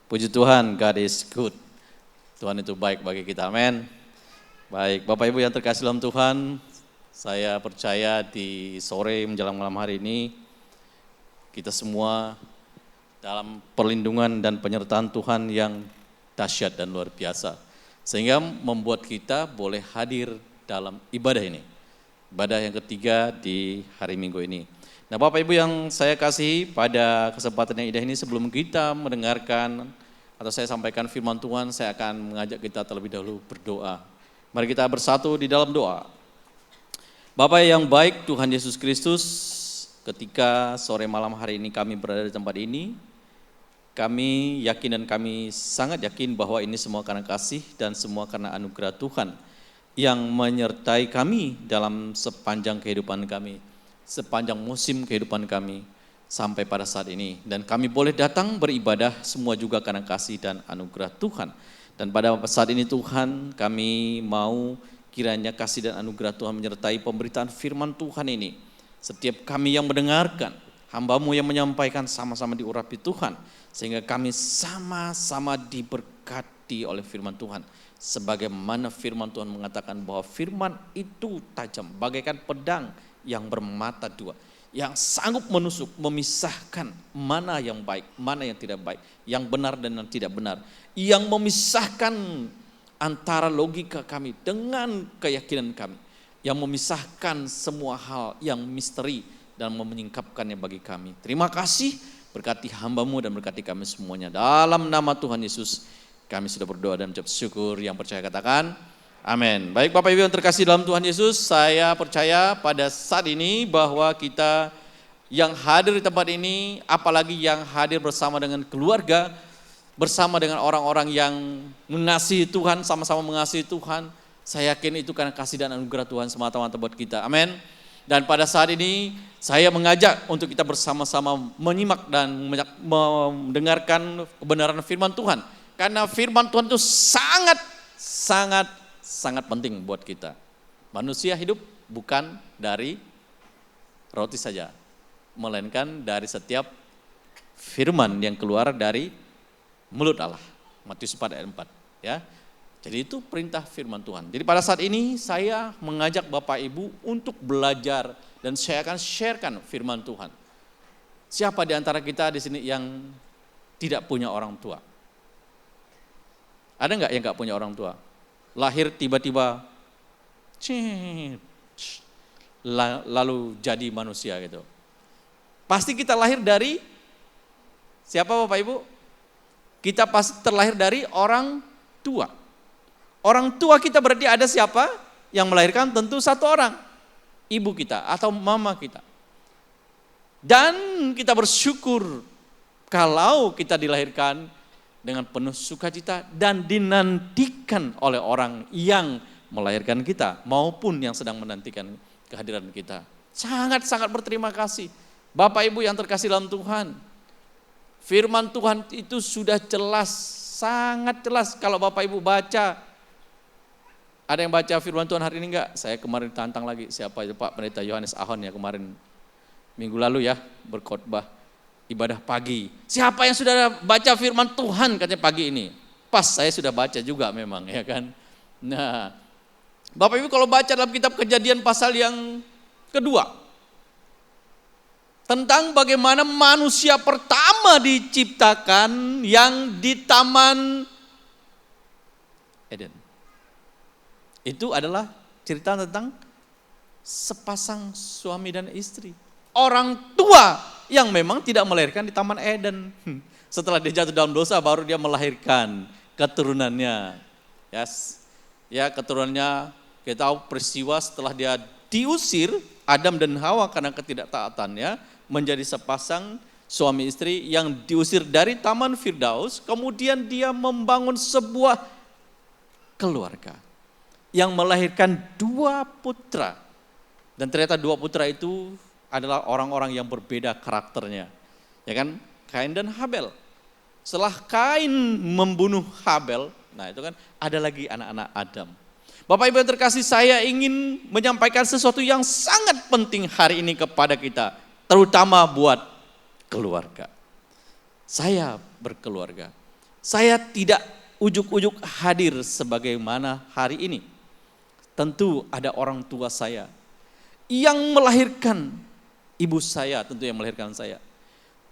Puji Tuhan, God is good. Tuhan itu baik bagi kita, amin. Baik, Bapak Ibu yang terkasih dalam Tuhan, saya percaya di sore menjelang malam hari ini, kita semua dalam perlindungan dan penyertaan Tuhan yang dahsyat dan luar biasa. Sehingga membuat kita boleh hadir dalam ibadah ini. Ibadah yang ketiga di hari Minggu ini. Nah Bapak Ibu yang saya kasihi, pada kesempatan yang indah ini sebelum kita mendengarkan atau saya sampaikan firman Tuhan, saya akan mengajak kita terlebih dahulu berdoa. Mari kita bersatu di dalam doa. Bapak yang baik, Tuhan Yesus Kristus, ketika sore malam hari ini kami berada di tempat ini, kami yakin dan kami sangat yakin bahwa ini semua karena kasih dan semua karena anugerah Tuhan yang menyertai kami dalam sepanjang kehidupan kami, sepanjang musim kehidupan kami sampai pada saat ini. Dan kami boleh datang beribadah semua juga karena kasih dan anugerah Tuhan. Dan pada saat ini Tuhan, kami mau kiranya kasih dan anugerah Tuhan menyertai pemberitaan firman Tuhan ini. Setiap kami yang mendengarkan, hamba-Mu yang menyampaikan sama-sama diurapi Tuhan. Sehingga kami sama-sama diberkati oleh firman Tuhan. Sebagaimana firman Tuhan mengatakan bahwa firman itu tajam, bagaikan pedang yang bermata dua, yang sanggup menusuk, memisahkan mana yang baik, mana yang tidak baik, yang benar dan yang tidak benar, yang memisahkan antara logika kami dengan keyakinan kami, yang memisahkan semua hal yang misteri dan menyingkapkannya bagi kami. Terima kasih, berkati hamba-Mu dan berkati kami semuanya. Dalam nama Tuhan Yesus kami sudah berdoa dan mengucap syukur. Yang percaya katakan amin. Baik Bapak Ibu yang terkasih dalam Tuhan Yesus, saya percaya pada saat ini bahwa kita yang hadir di tempat ini, apalagi yang hadir bersama dengan keluarga, bersama dengan orang-orang yang mengasihi Tuhan, sama-sama mengasihi Tuhan, saya yakin itu karena kasih dan anugerah Tuhan semata-mata buat kita, amin. Dan pada saat ini saya mengajak untuk kita bersama-sama menyimak dan mendengarkan kebenaran firman Tuhan. Karena firman Tuhan itu sangat penting buat kita. Manusia hidup bukan dari roti saja, melainkan dari setiap firman yang keluar dari mulut Allah. Matius 4 ayat 4. Ya. Jadi itu perintah firman Tuhan. Jadi pada saat ini saya mengajak Bapak Ibu untuk belajar dan saya akan sharekan firman Tuhan. Siapa di antara kita di sini yang tidak punya orang tua? Ada enggak yang enggak punya orang tua? Lahir tiba-tiba lalu jadi manusia gitu. Pasti kita lahir dari siapa Bapak Ibu? Kita pasti terlahir dari orang tua. Orang tua kita berarti ada siapa? Yang melahirkan tentu satu orang. Ibu kita atau mama kita. Dan kita bersyukur kalau kita dilahirkan dengan penuh sukacita dan dinantikan oleh orang yang melahirkan kita maupun yang sedang menantikan kehadiran kita. Sangat-sangat berterima kasih. Bapak Ibu yang terkasih dalam Tuhan, firman Tuhan itu sudah jelas, sangat jelas kalau Bapak Ibu baca. Ada yang baca firman Tuhan hari ini enggak? Saya kemarin tantang lagi, siapa itu Pak Pendeta Yohanes Ahon ya kemarin minggu lalu ya berkhotbah ibadah pagi. Siapa yang sudah baca firman Tuhan katanya pagi ini? Pas saya sudah baca juga memang ya kan. Nah, Bapak Ibu kalau baca dalam kitab Kejadian pasal yang kedua, tentang bagaimana manusia pertama diciptakan yang di Taman Eden. Itu adalah cerita tentang sepasang suami dan istri. Orang tua yang memang tidak melahirkan di Taman Eden. Setelah dia jatuh dalam dosa baru dia melahirkan keturunannya. Ya keturunannya kita tahu peristiwa setelah dia diusir Adam dan Hawa karena ketidaktaatannya menjadi sepasang suami istri yang diusir dari Taman Firdaus. Kemudian dia membangun sebuah keluarga yang melahirkan dua putra. Dan ternyata dua putra itu adalah orang-orang yang berbeda karakternya. Ya kan? Kain dan Habel. Setelah Kain membunuh Habel, nah itu kan ada lagi anak-anak Adam. Bapak Ibu yang terkasih, saya ingin menyampaikan sesuatu yang sangat penting hari ini kepada kita, terutama buat keluarga. Saya berkeluarga. Saya tidak ujuk-ujuk hadir sebagaimana hari ini. Tentu ada orang tua saya yang melahirkan ibu saya, tentu yang melahirkan saya.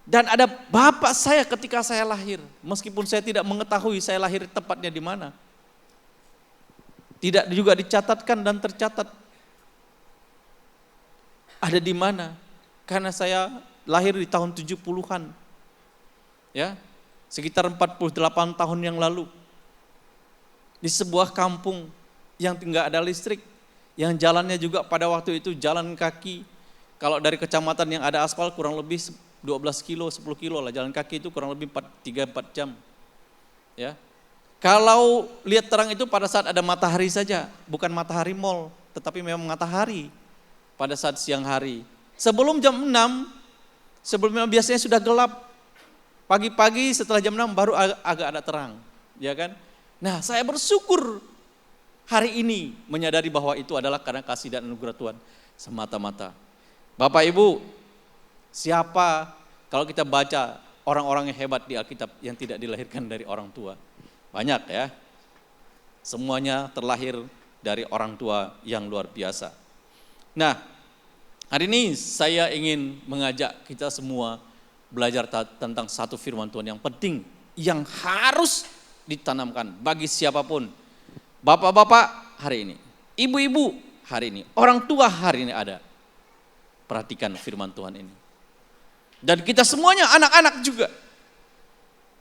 Dan ada bapak saya ketika saya lahir, meskipun saya tidak mengetahui saya lahir tepatnya di mana. Tidak juga dicatatkan dan tercatat ada di mana. Karena saya lahir di tahun 70-an. Ya, sekitar 48 tahun yang lalu. Di sebuah kampung yang tidak ada listrik, yang jalannya juga pada waktu itu jalan kaki. Kalau dari kecamatan yang ada aspal kurang lebih 12 kilo, 10 kilo lah, jalan kaki itu kurang lebih 3-4 jam. Ya. Kalau lihat terang itu pada saat ada matahari saja, bukan matahari mall, tetapi memang matahari pada saat siang hari. Sebelum jam 6, sebelumnya biasanya sudah gelap. Pagi-pagi setelah jam 6 baru agak ada terang, ya kan? Nah, saya bersyukur hari ini menyadari bahwa itu adalah karena kasih dan anugerah Tuhan semata-mata. Bapak Ibu, siapa kalau kita baca orang-orang yang hebat di Alkitab yang tidak dilahirkan dari orang tua? Banyak ya. Semuanya terlahir dari orang tua yang luar biasa. Nah, hari ini saya ingin mengajak kita semua belajar tentang satu firman Tuhan yang penting, yang harus ditanamkan bagi siapapun. Bapak-bapak hari ini, ibu-ibu hari ini, orang tua hari ini ada. Perhatikan firman Tuhan ini. Dan kita semuanya anak-anak juga.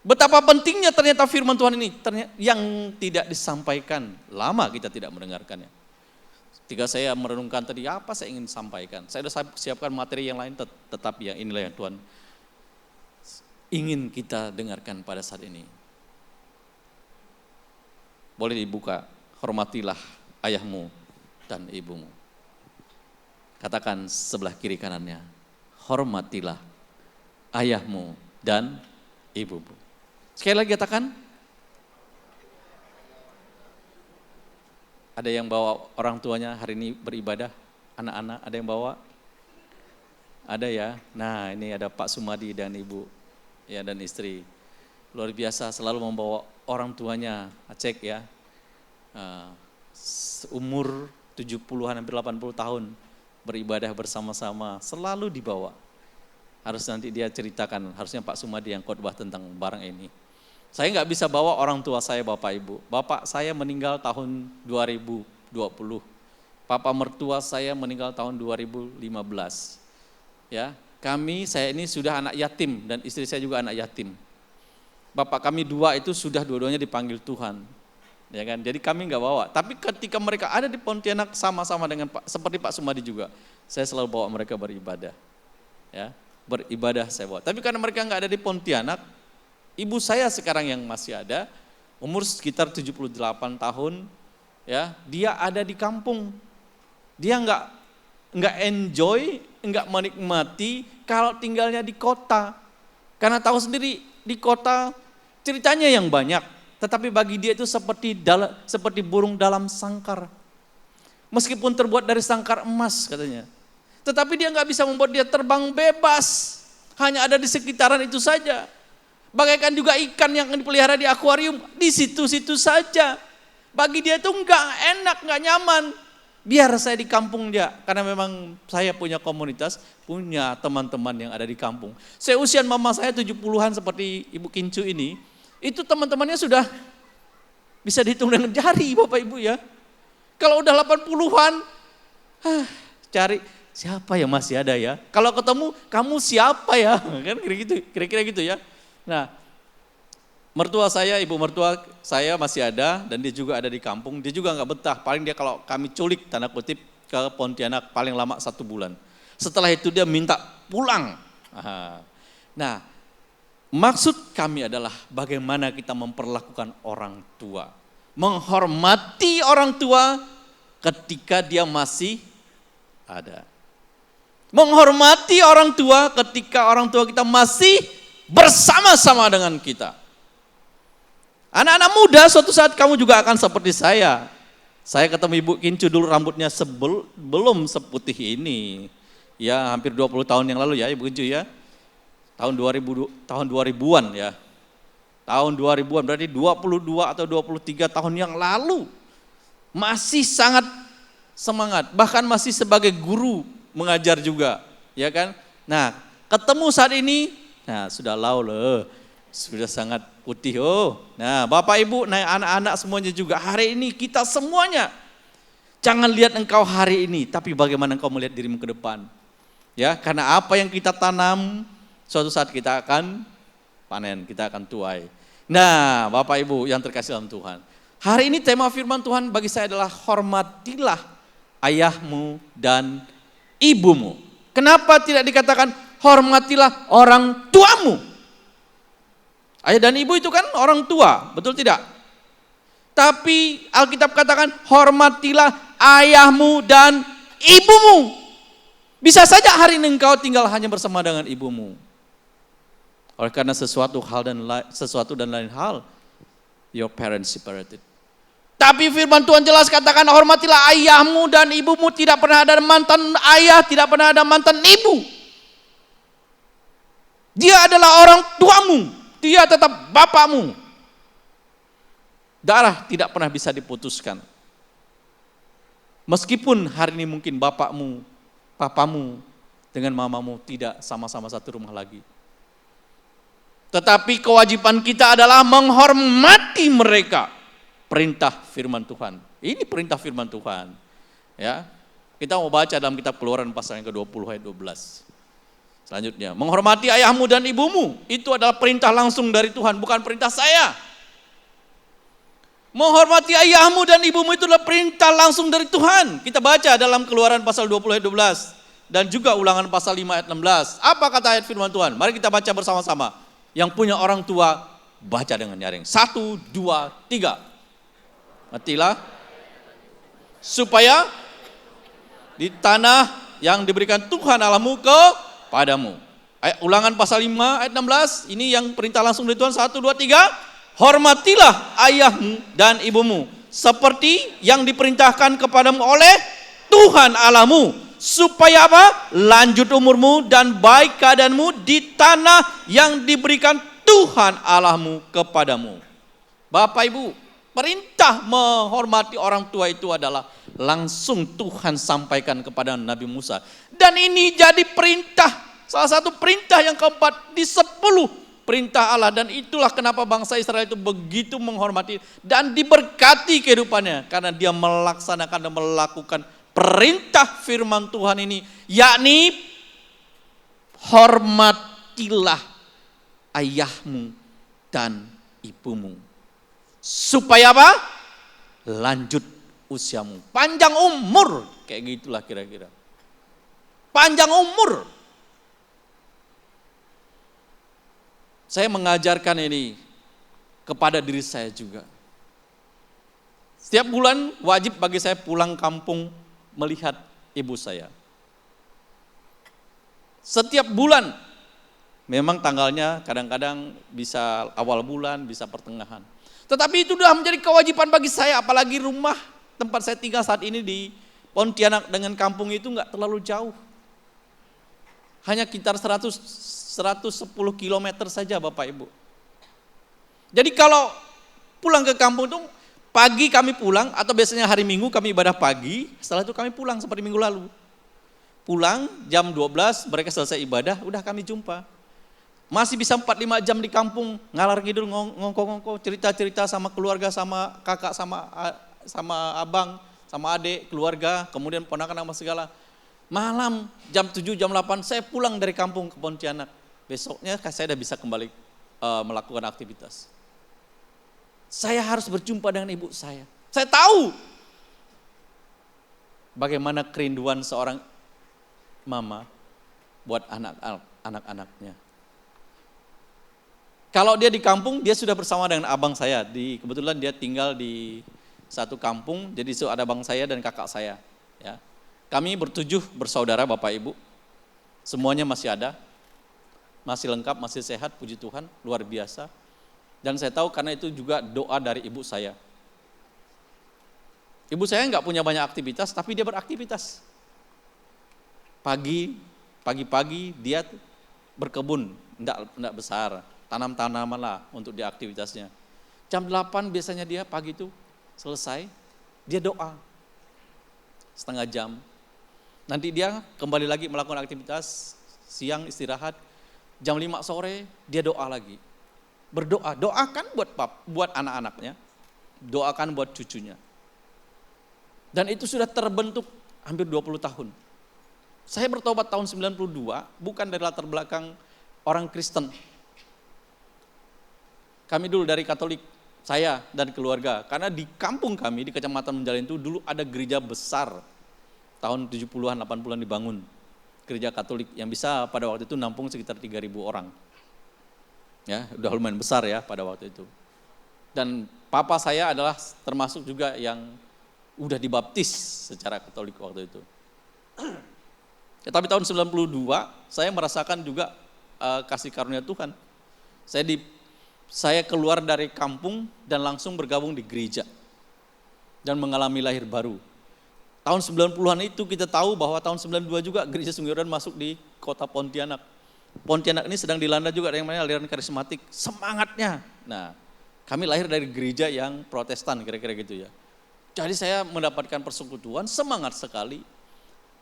Betapa pentingnya ternyata firman Tuhan ini yang tidak disampaikan. Lama kita tidak mendengarkannya. Ketika saya merenungkan tadi apa saya ingin sampaikan. Saya sudah siapkan materi yang lain, tetapi yang inilah yang Tuhan ingin kita dengarkan pada saat ini. Boleh dibuka, hormatilah ayahmu dan ibumu. Katakan sebelah kiri kanannya, hormatilah ayahmu dan ibumu. Sekali lagi katakan. Ada yang bawa orang tuanya hari ini beribadah, anak-anak ada yang bawa? Ada ya. Nah, ini ada Pak Sumadi dan Ibu ya dan istri. Luar biasa selalu membawa orang tuanya, cek ya. Umur 70-an hampir 80 tahun beribadah bersama-sama, selalu dibawa. Harus nanti dia ceritakan, harusnya Pak Sumadi yang khotbah tentang barang ini. Saya nggak bisa bawa orang tua saya, Bapak Ibu. Bapak saya meninggal tahun 2020. Papa mertua saya meninggal tahun 2015. Ya, saya ini sudah anak yatim dan istri saya juga anak yatim. Bapak kami dua itu sudah dua-duanya dipanggil Tuhan. Ya kan? Jadi kami nggak bawa. Tapi ketika mereka ada di Pontianak sama-sama dengan seperti Pak Sumadi juga, saya selalu bawa mereka beribadah. Ya, beribadah saya bawa. Tapi karena mereka nggak ada di Pontianak, ibu saya sekarang yang masih ada, umur sekitar 78 tahun, ya, dia ada di kampung. Dia nggak enjoy, nggak menikmati kalau tinggalnya di kota. Karena tahu sendiri di kota ceritanya yang banyak, tetapi bagi dia itu seperti burung dalam sangkar. Meskipun terbuat dari sangkar emas katanya. Tetapi dia nggak bisa membuat dia terbang bebas. Hanya ada di sekitaran itu saja. Bagaikan juga ikan yang dipelihara di akuarium, di situ-situ saja. Bagi dia itu enggak enak, enggak nyaman. Biar saya di kampung dia, karena memang saya punya komunitas, punya teman-teman yang ada di kampung. Seusian mama saya 70-an seperti Ibu Kincu ini, itu teman-temannya sudah bisa dihitung dengan jari Bapak Ibu ya. Kalau udah 80-an, cari siapa yang masih ada ya. Kalau ketemu, kamu siapa ya, kan kira-kira gitu ya. Nah, mertua saya, ibu mertua saya masih ada dan dia juga ada di kampung. Dia juga nggak betah. Paling dia kalau kami culik tanda kutip ke Pontianak paling lama 1 bulan. Setelah itu dia minta pulang. Nah, maksud kami adalah bagaimana kita memperlakukan orang tua, menghormati orang tua ketika dia masih ada. Menghormati orang tua ketika orang tua kita masih bersama-sama dengan kita. Anak-anak muda suatu saat kamu juga akan seperti saya. Saya ketemu Ibu Kincu dulu rambutnya belum seputih ini. Ya hampir 20 tahun yang lalu ya Ibu Kincu ya. Tahun 2000-an ya. tahun 2000-an, berarti 22 atau 23 tahun yang lalu. Masih sangat semangat, bahkan masih sebagai guru mengajar juga, ya kan? Nah, ketemu saat ini, nah sudah loh, sudah sangat putih. Nah Bapak Ibu, nah anak-anak semuanya juga, hari ini kita semuanya, jangan lihat engkau hari ini, tapi bagaimana engkau melihat dirimu ke depan. Ya, karena apa yang kita tanam, suatu saat kita akan panen, kita akan tuai. Nah Bapak Ibu yang terkasih dalam Tuhan, hari ini tema firman Tuhan bagi saya adalah hormatilah ayahmu dan ibumu. Kenapa tidak dikatakan hormatilah orang tuamu? Ayah dan ibu itu kan orang tua, betul tidak? Tapi Alkitab katakan hormatilah ayahmu dan ibumu. Bisa saja hari ini engkau tinggal hanya bersama dengan ibumu. Oleh karena sesuatu dan lain hal, your parents separated. Tapi firman Tuhan jelas katakan hormatilah ayahmu dan ibumu, tidak pernah ada mantan ayah, tidak pernah ada mantan ibu. Dia adalah orang tuamu. Dia tetap bapakmu. Darah tidak pernah bisa diputuskan. Meskipun hari ini mungkin bapakmu, papamu dengan mamamu tidak sama-sama satu rumah lagi. Tetapi kewajiban kita adalah menghormati mereka. Perintah firman Tuhan. Ini perintah firman Tuhan. Ya. Kita mau baca dalam kitab Keluaran pasal yang ke-20 ayat 12. Selanjutnya, menghormati ayahmu dan ibumu, itu adalah perintah langsung dari Tuhan, bukan perintah saya. Menghormati ayahmu dan ibumu itu adalah perintah langsung dari Tuhan. Kita baca dalam Keluaran pasal 20 ayat 12 dan juga Ulangan pasal 5 ayat 16. Apa kata ayat firman Tuhan? Mari kita baca bersama-sama. Yang punya orang tua baca dengan nyaring. 1, 2, 3. Matilah supaya di tanah yang diberikan Tuhan Allahmu padamu. Ulangan pasal 5 ayat 16, ini yang perintah langsung dari Tuhan. 1, 2, 3. Hormatilah ayahmu dan ibumu seperti yang diperintahkan kepadamu oleh Tuhan Allahmu, supaya apa? Lanjut umurmu dan baik keadaanmu di tanah yang diberikan Tuhan Allahmu kepadamu. Bapak Ibu, perintah menghormati orang tua itu adalah langsung Tuhan sampaikan kepada Nabi Musa. Dan ini jadi perintah, salah satu perintah yang keempat di 10 perintah Allah. Dan itulah kenapa bangsa Israel itu begitu menghormati dan diberkati kehidupannya. Karena dia melaksanakan dan melakukan perintah firman Tuhan ini. Yakni hormatilah ayahmu dan ibumu. Supaya apa? Lanjut usiamu. Panjang umur. Kayak gitulah kira-kira. Panjang umur. Saya mengajarkan ini kepada diri saya juga. Setiap bulan wajib bagi saya pulang kampung melihat ibu saya. Setiap bulan, memang tanggalnya kadang-kadang bisa awal bulan, bisa pertengahan. Tetapi itu sudah menjadi kewajiban bagi saya, apalagi rumah tempat saya tinggal saat ini di Pontianak dengan kampung itu enggak terlalu jauh. Hanya sekitar 110 km saja Bapak Ibu. Jadi kalau pulang ke kampung itu pagi kami pulang, atau biasanya hari Minggu kami ibadah pagi, setelah itu kami pulang seperti minggu lalu. Pulang jam 12, mereka selesai ibadah, udah kami jumpa. Masih bisa 4-5 jam di kampung, ngalar ngidul, ngongko-ngongko, cerita-cerita sama keluarga, sama kakak, sama abang, sama adik, keluarga, kemudian ponakan sama segala. Malam jam 7, jam 8 saya pulang dari kampung ke Pontianak. Besoknya saya sudah bisa kembali melakukan aktivitas. Saya harus berjumpa dengan ibu saya. Saya tahu bagaimana kerinduan seorang mama buat anak-anaknya. Kalau dia di kampung, dia sudah bersama dengan abang saya. Kebetulan dia tinggal di satu kampung, jadi ada abang saya dan kakak saya. Ya. Kami bertujuh bersaudara Bapak Ibu, semuanya masih ada, masih lengkap, masih sehat, puji Tuhan, luar biasa. Dan saya tahu karena itu juga doa dari ibu saya. Ibu saya nggak punya banyak aktivitas, tapi dia beraktivitas. Pagi-pagi dia berkebun, enggak besar, tanam-tanaman lah untuk di aktivitasnya. Jam 8 biasanya dia pagi itu selesai, dia doa setengah jam. Nanti dia kembali lagi melakukan aktivitas, siang istirahat, jam 5 sore dia doa lagi. Berdoa, doakan buat anak-anaknya, doakan buat cucunya. Dan itu sudah terbentuk hampir 20 tahun. Saya bertobat tahun 92, bukan dari latar belakang orang Kristen. Kami dulu dari Katolik, saya dan keluarga. Karena di kampung kami, di Kecamatan Menjalin itu dulu ada gereja besar. Tahun 70-an, 80-an dibangun. Gereja Katolik yang bisa pada waktu itu nampung sekitar 3.000 orang. Ya, udah lumayan besar ya pada waktu itu. Dan papa saya adalah termasuk juga yang udah dibaptis secara Katolik waktu itu. Ya, tapi tahun 92 saya merasakan juga kasih karunia Tuhan. Saya keluar dari kampung dan langsung bergabung di gereja dan mengalami lahir baru. Tahun 90-an itu kita tahu bahwa tahun 92 juga gereja Sungguh Yordan masuk di kota Pontianak. Pontianak ini sedang dilanda juga dengan aliran karismatik, semangatnya. Nah, kami lahir dari gereja yang Protestan kira-kira gitu ya. Jadi saya mendapatkan persekutuan, semangat sekali.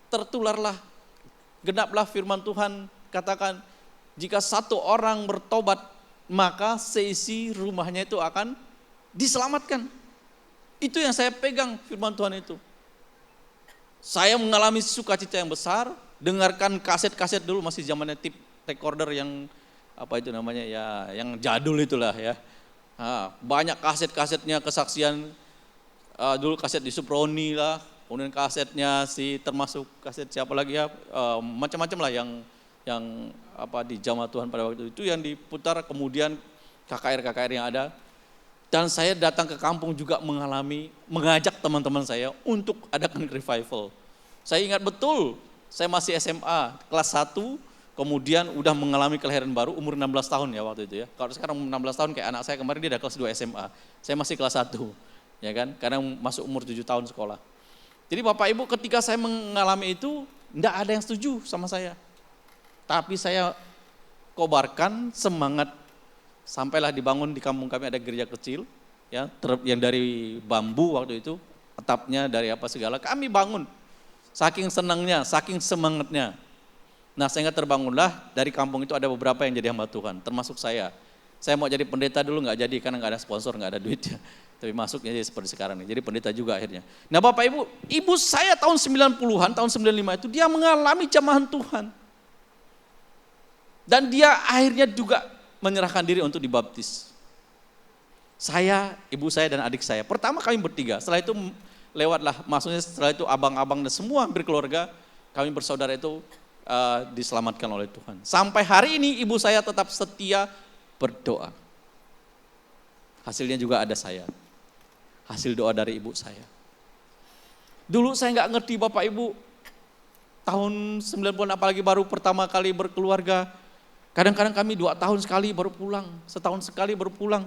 Tertularlah, genaplah firman Tuhan, katakan jika satu orang bertobat maka seisi rumahnya itu akan diselamatkan. Itu yang saya pegang firman Tuhan itu. Saya mengalami sukacita yang besar, dengarkan kaset-kaset dulu masih zamannya tape recorder yang apa itu namanya ya, yang jadul itulah ya. Banyak kaset-kasetnya kesaksian, dulu kaset di Suproni lah, kemudian kasetnya termasuk kaset siapa lagi ya, macam-macam lah yang apa di jamaah Tuhan pada waktu itu yang diputar, kemudian KKR yang ada. Dan saya datang ke kampung juga mengajak teman-teman saya untuk adakan revival. Saya ingat betul, saya masih SMA kelas 1, kemudian udah mengalami kelahiran baru umur 16 tahun ya waktu itu ya. Kalau sekarang umur 16 tahun kayak anak saya kemarin dia udah kelas 2 SMA. Saya masih kelas 1, ya kan? Karena masuk umur 7 tahun sekolah. Jadi Bapak Ibu ketika saya mengalami itu, enggak ada yang setuju sama saya. Tapi saya kobarkan semangat. Sampailah dibangun di kampung kami ada gereja kecil ya, yang dari bambu waktu itu, atapnya dari apa segala, kami bangun. Saking senangnya, saking semangatnya. Nah, sehingga terbangunlah dari kampung itu ada beberapa yang jadi hamba Tuhan, termasuk saya. Saya mau jadi pendeta dulu nggak jadi karena nggak ada sponsor, nggak ada duitnya. Tapi masuknya jadi seperti sekarang nih, jadi pendeta juga akhirnya. Nah, Bapak Ibu, ibu saya tahun 90-an, tahun 95 itu dia mengalami jamahan Tuhan. Dan dia akhirnya juga menyerahkan diri untuk dibaptis. Saya, ibu saya dan adik saya. Pertama kami bertiga, setelah itu lewatlah, maksudnya setelah itu abang-abang dan semua hampir keluarga, kami bersaudara itu diselamatkan oleh Tuhan. Sampai hari ini ibu saya tetap setia berdoa. Hasilnya juga ada saya. Hasil doa dari ibu saya. Dulu saya nggak ngerti Bapak Ibu, tahun 90 apalagi baru pertama kali berkeluarga, kadang-kadang kami 2 tahun sekali baru pulang, setahun sekali baru pulang.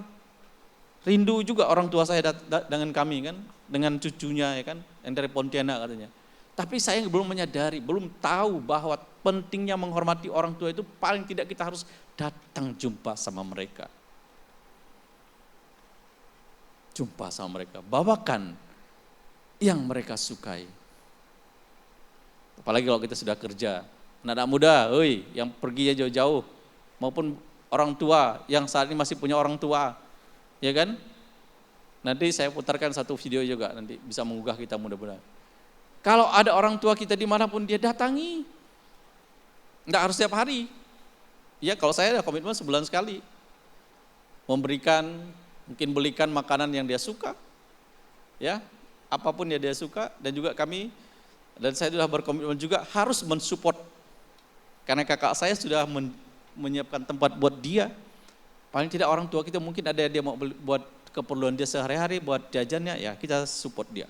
Rindu juga orang tua saya dengan kami kan, dengan cucunya ya kan, yang dari Pontianak katanya. Tapi saya belum menyadari, belum tahu bahwa pentingnya menghormati orang tua itu paling tidak kita harus datang jumpa sama mereka. Jumpa sama mereka, bawakan yang mereka sukai. Apalagi kalau kita sudah kerja, anak-anak muda, yang pergi jauh-jauh, maupun orang tua yang saat ini masih punya orang tua, ya kan? Nanti saya putarkan satu video juga, nanti bisa menggugah kita mudah-mudahan. Kalau ada orang tua kita dimanapun dia datangi, nggak harus setiap hari. Ya kalau saya ada komitmen sebulan sekali, memberikan, mungkin belikan makanan yang dia suka, ya apapun yang dia suka, dan juga kami, dan saya sudah berkomitmen juga harus mensupport, karena kakak saya sudah menyiapkan tempat buat dia. Paling tidak orang tua kita mungkin ada dia mau buat keperluan dia sehari-hari, buat jajannya, ya kita support dia.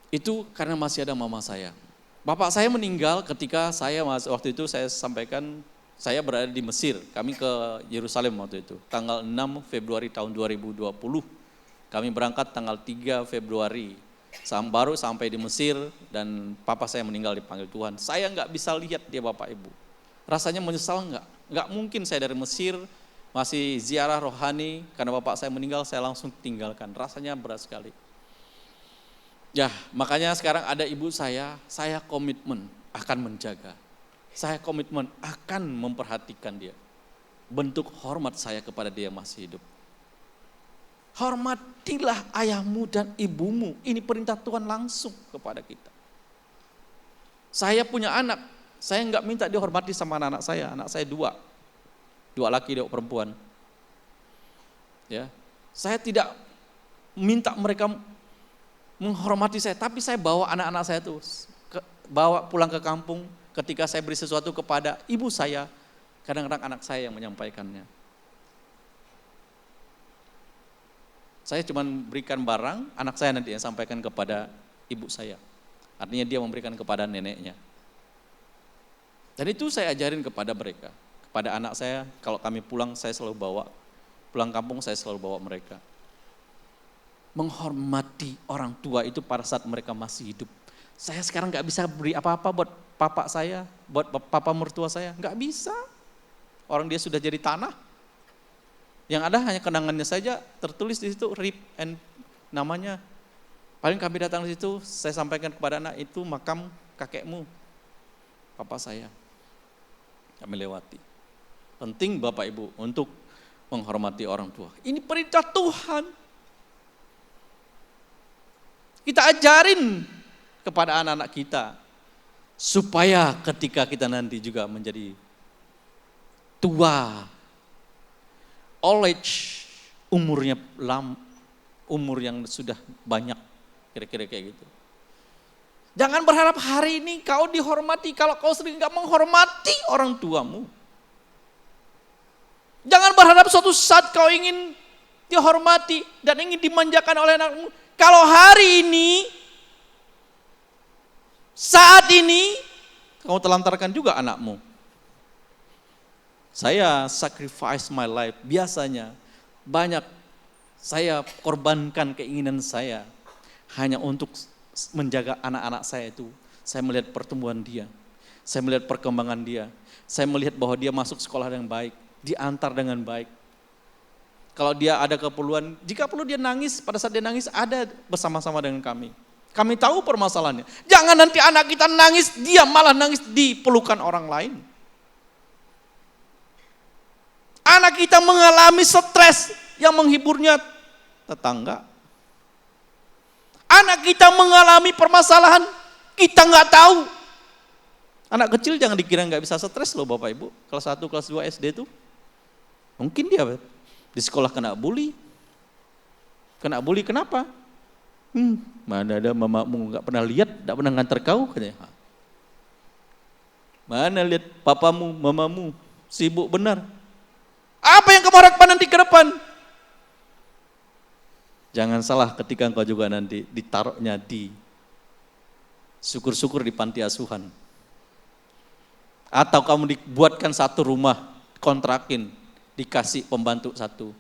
Itu karena masih ada mama saya. Bapak saya meninggal ketika waktu itu saya sampaikan, saya berada di Mesir, kami ke Yerusalem waktu itu, tanggal 6 Februari tahun 2020. Kami berangkat tanggal 3 Februari, baru sampai di Mesir, dan papa saya meninggal dipanggil Tuhan. Saya nggak bisa lihat dia Bapak Ibu. Rasanya menyesal nggak? Enggak mungkin saya dari Mesir, masih ziarah rohani, karena bapak saya meninggal, saya langsung tinggalkan. Rasanya berat sekali. Ya, makanya sekarang ada ibu saya komitmen akan menjaga. Saya komitmen akan memperhatikan dia. Bentuk hormat saya kepada dia yang masih hidup. Hormatilah ayahmu dan ibumu. Ini perintah Tuhan langsung kepada kita. Saya punya anak, saya enggak minta dihormati sama anak saya dua laki, dua perempuan. Ya, saya tidak minta mereka menghormati saya, tapi saya bawa anak-anak saya tuh, bawa pulang ke kampung. Ketika saya beri sesuatu kepada ibu saya, kadang-kadang anak saya yang menyampaikannya. Saya cuma berikan barang, anak saya nanti yang sampaikan kepada ibu saya. Artinya dia memberikan kepada neneknya. Dan itu saya ajarin kepada mereka. Kepada anak saya, kalau kami pulang saya selalu bawa. Pulang kampung saya selalu bawa mereka. Menghormati orang tua itu pada saat mereka masih hidup. Saya sekarang gak bisa beri apa-apa buat papa saya, buat papa mertua saya. Gak bisa. Orang dia sudah jadi tanah. Yang ada hanya kenangannya saja, tertulis di situ RIP and namanya. Paling kami datang di situ, saya sampaikan kepada anak, itu makam kakekmu, papa saya. Kami lewati. Penting Bapak Ibu untuk menghormati orang tua. Ini perintah Tuhan. Kita ajarin kepada anak-anak kita, supaya ketika kita nanti juga menjadi tua, old age, umur yang sudah banyak, kira-kira kayak gitu. Jangan berharap hari ini kau dihormati kalau kau sering gak menghormati orang tuamu. Jangan berharap suatu saat kau ingin dihormati dan ingin dimanjakan oleh anakmu. Kalau hari ini, saat ini, kau telantarkan juga anakmu. Saya sacrifice my life, biasanya banyak saya korbankan keinginan saya hanya untuk menjaga anak-anak saya itu. Saya melihat pertumbuhan dia, saya melihat perkembangan dia, saya melihat bahwa dia masuk sekolah yang baik, diantar dengan baik. Kalau dia ada keperluan, jika perlu dia nangis, pada saat dia nangis ada bersama-sama dengan kami. Kami tahu permasalahannya. Jangan nanti anak kita nangis, dia malah nangis di pelukan orang lain. Anak kita mengalami stres yang menghiburnya tetangga. Anak kita mengalami permasalahan, kita nggak tahu. Anak kecil jangan dikira nggak bisa stres loh Bapak Ibu. Kelas 1, kelas 2 SD itu. Mungkin dia di sekolah kena bully. Kena bully kenapa? Mana ada mamamu nggak pernah lihat, nggak pernah ngantar kau katanya. Mana lihat papamu, mamamu sibuk benar. Apa yang kamu harapkan nanti ke depan? Jangan salah ketika engkau juga nanti ditaruhnya di syukur-syukur di panti asuhan. Atau kamu dibuatkan satu rumah, kontrakin, dikasih pembantu satu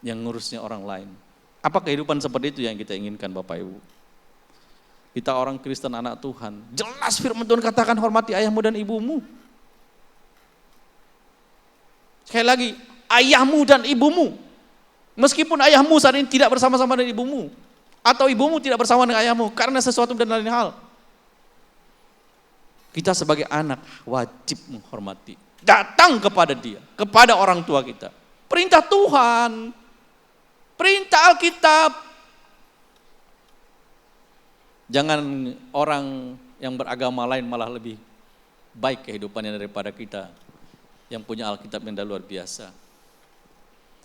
yang ngurusnya orang lain. Apa kehidupan seperti itu yang kita inginkan Bapak Ibu? Kita orang Kristen anak Tuhan, jelas firman Tuhan katakan hormati ayahmu dan ibumu. Sekali lagi, ayahmu dan ibumu. Meskipun ayahmu saat ini tidak bersama-sama dengan ibumu, atau ibumu tidak bersama dengan ayahmu, karena sesuatu dan lain hal. Kita sebagai anak wajib menghormati. Datang kepada dia, kepada orang tua kita. Perintah Tuhan, perintah Alkitab. Jangan orang yang beragama lain malah lebih baik kehidupannya daripada kita yang punya Alkitab yang luar biasa.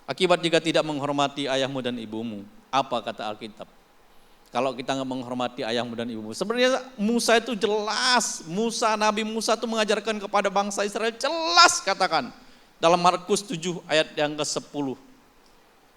Akibat jika tidak menghormati ayahmu dan ibumu, apa kata Alkitab? Kalau kita nggak menghormati ayahmu dan ibumu, sebenarnya Musa itu jelas, Nabi Musa itu mengajarkan kepada bangsa Israel, jelas katakan dalam Markus 7 ayat yang ke-10.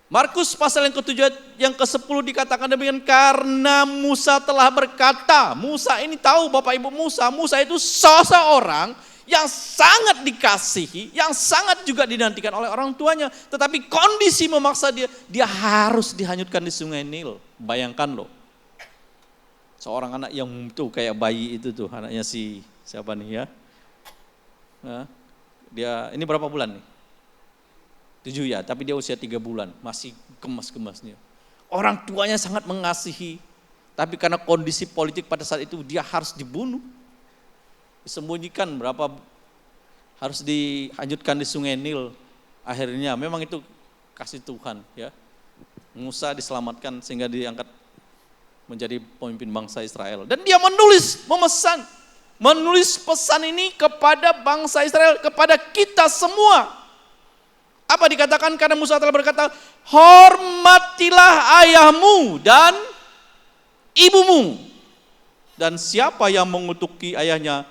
Markus pasal yang ke-7 yang ke-10 dikatakan demikian, karena Musa telah berkata, Musa ini tahu Bapak Ibu Musa itu seseorang yang sangat dikasihi, yang sangat juga dinantikan oleh orang tuanya, tetapi kondisi memaksa dia harus dihanyutkan di sungai Nil. Bayangkan loh, seorang anak yang tuh kayak bayi itu tuh, anaknya si siapa nih ya, Dia ini berapa bulan nih? 7 ya, tapi dia usia 3 bulan, masih gemas-gemasnya. Orang tuanya sangat mengasihi, tapi karena kondisi politik pada saat itu dia harus dibunuh. Disembunyikan harus dihanyutkan di Sungai Nil. Akhirnya memang itu kasih Tuhan ya. Musa diselamatkan sehingga diangkat menjadi pemimpin bangsa Israel. Dan dia menulis pesan ini kepada bangsa Israel, kepada kita semua. Apa dikatakan? Karena Musa telah berkata, hormatilah ayahmu dan ibumu. Dan siapa yang mengutuki ayahnya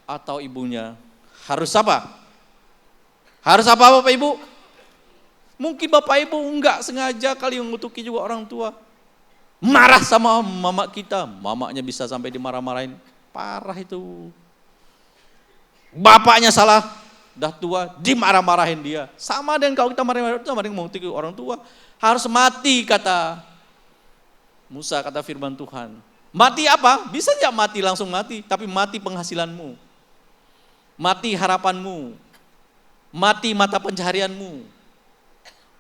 atau ibunya harus apa? Harus apa Bapak Ibu? Mungkin Bapak Ibu enggak sengaja kali mengutuki juga orang tua. Marah sama mama kita, mamanya bisa sampai dimarah-marahin. Parah itu. Bapaknya salah, dah tua, dimarah-marahin dia. Sama dengan kalau kita marah-marahin mengutuki orang tua. Harus mati kata Musa, kata firman Tuhan. Mati apa? Bisa aja mati, langsung mati. Tapi mati penghasilanmu. Mati harapanmu. Mati mata pencaharianmu.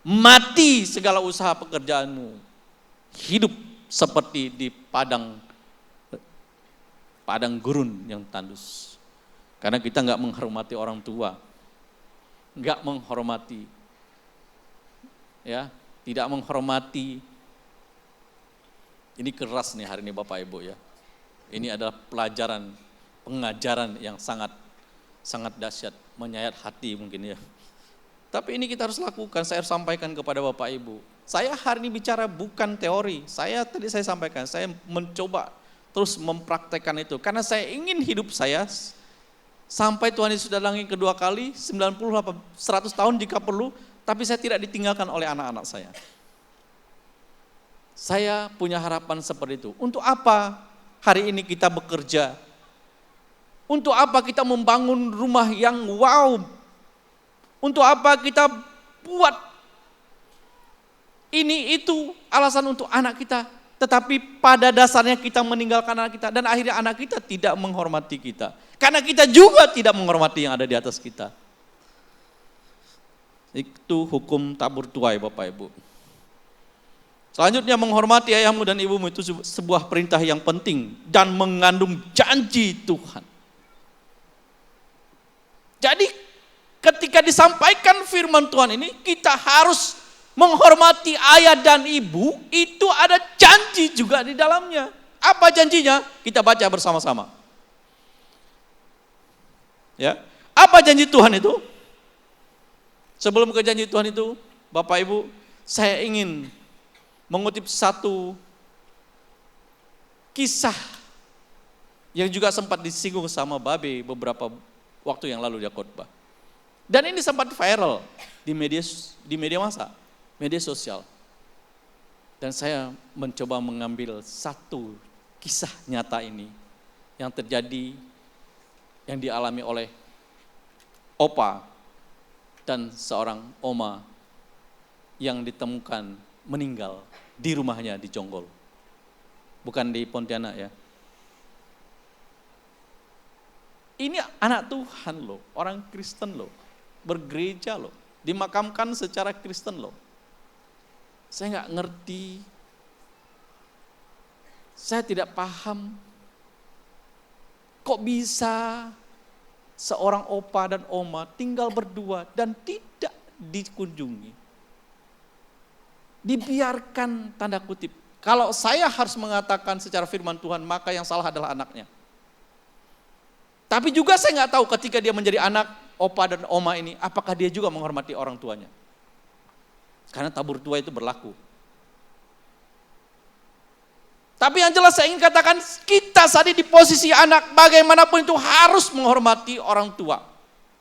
Mati segala usaha pekerjaanmu. Hidup seperti di padang gurun yang tandus. Karena kita enggak menghormati orang tua. Enggak menghormati. Ya, tidak menghormati. Ini keras nih hari ini Bapak Ibu ya. Ini adalah pengajaran yang sangat dahsyat, menyayat hati mungkin ya. Tapi ini kita harus lakukan, saya harus sampaikan kepada Bapak Ibu. Saya hari ini bicara bukan teori, tadi saya sampaikan, saya mencoba terus mempraktekkan itu. Karena saya ingin hidup saya sampai Tuhan Yesus datang kedua kali, 90 100 tahun jika perlu, tapi saya tidak ditinggalkan oleh anak-anak saya. Saya punya harapan seperti itu. Untuk apa hari ini kita bekerja? Untuk apa kita membangun rumah yang wow? Untuk apa kita buat ini itu alasan untuk anak kita, tetapi pada dasarnya kita meninggalkan anak kita dan akhirnya anak kita tidak menghormati kita. Karena kita juga tidak menghormati yang ada di atas kita. Itu hukum tabur tuai Bapak Ibu. Selanjutnya menghormati ayahmu dan ibumu itu sebuah perintah yang penting dan mengandung janji Tuhan. Jadi ketika disampaikan firman Tuhan ini, kita harus menghormati ayah dan ibu, itu ada janji juga di dalamnya. Apa janjinya? Kita baca bersama-sama. Ya, apa janji Tuhan itu? Sebelum ke janji Tuhan itu, Bapak Ibu, saya ingin mengutip satu kisah yang juga sempat disinggung sama Babe beberapa waktu yang lalu dia khotbah. Dan ini sempat viral di media massa, media sosial. Dan saya mencoba mengambil satu kisah nyata ini yang terjadi, yang dialami oleh opa dan seorang oma yang ditemukan meninggal di rumahnya di Jonggol. Bukan di Pontianak ya. Ini anak Tuhan loh, orang Kristen loh. Bergereja loh, dimakamkan secara Kristen loh. Saya nggak ngerti, saya tidak paham, kok bisa seorang opa dan oma tinggal berdua dan tidak dikunjungi. Dibiarkan tanda kutip. Kalau saya harus mengatakan secara firman Tuhan, maka yang salah adalah anaknya. Tapi juga saya nggak tahu ketika dia menjadi anak, opa dan oma ini, apakah dia juga menghormati orang tuanya? Karena tabur tua itu berlaku. Tapi yang jelas saya ingin katakan, kita saat ini di posisi anak, bagaimanapun itu harus menghormati orang tua.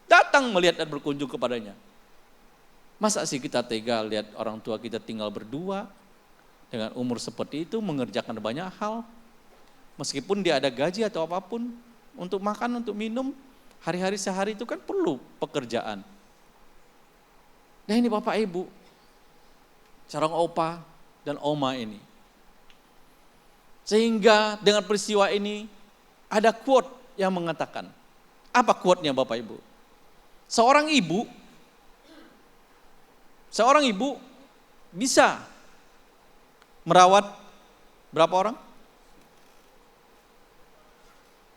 Datang melihat dan berkunjung kepadanya. Masa sih kita tega lihat orang tua kita tinggal berdua, dengan umur seperti itu, mengerjakan banyak hal. Meskipun dia ada gaji atau apapun, untuk makan, untuk minum, hari-hari sehari itu kan perlu pekerjaan. Nah ini Bapak Ibu, seorang opa dan oma ini. Sehingga dengan peristiwa ini ada quote yang mengatakan, apa quote-nya Bapak Ibu? Seorang ibu bisa merawat berapa orang?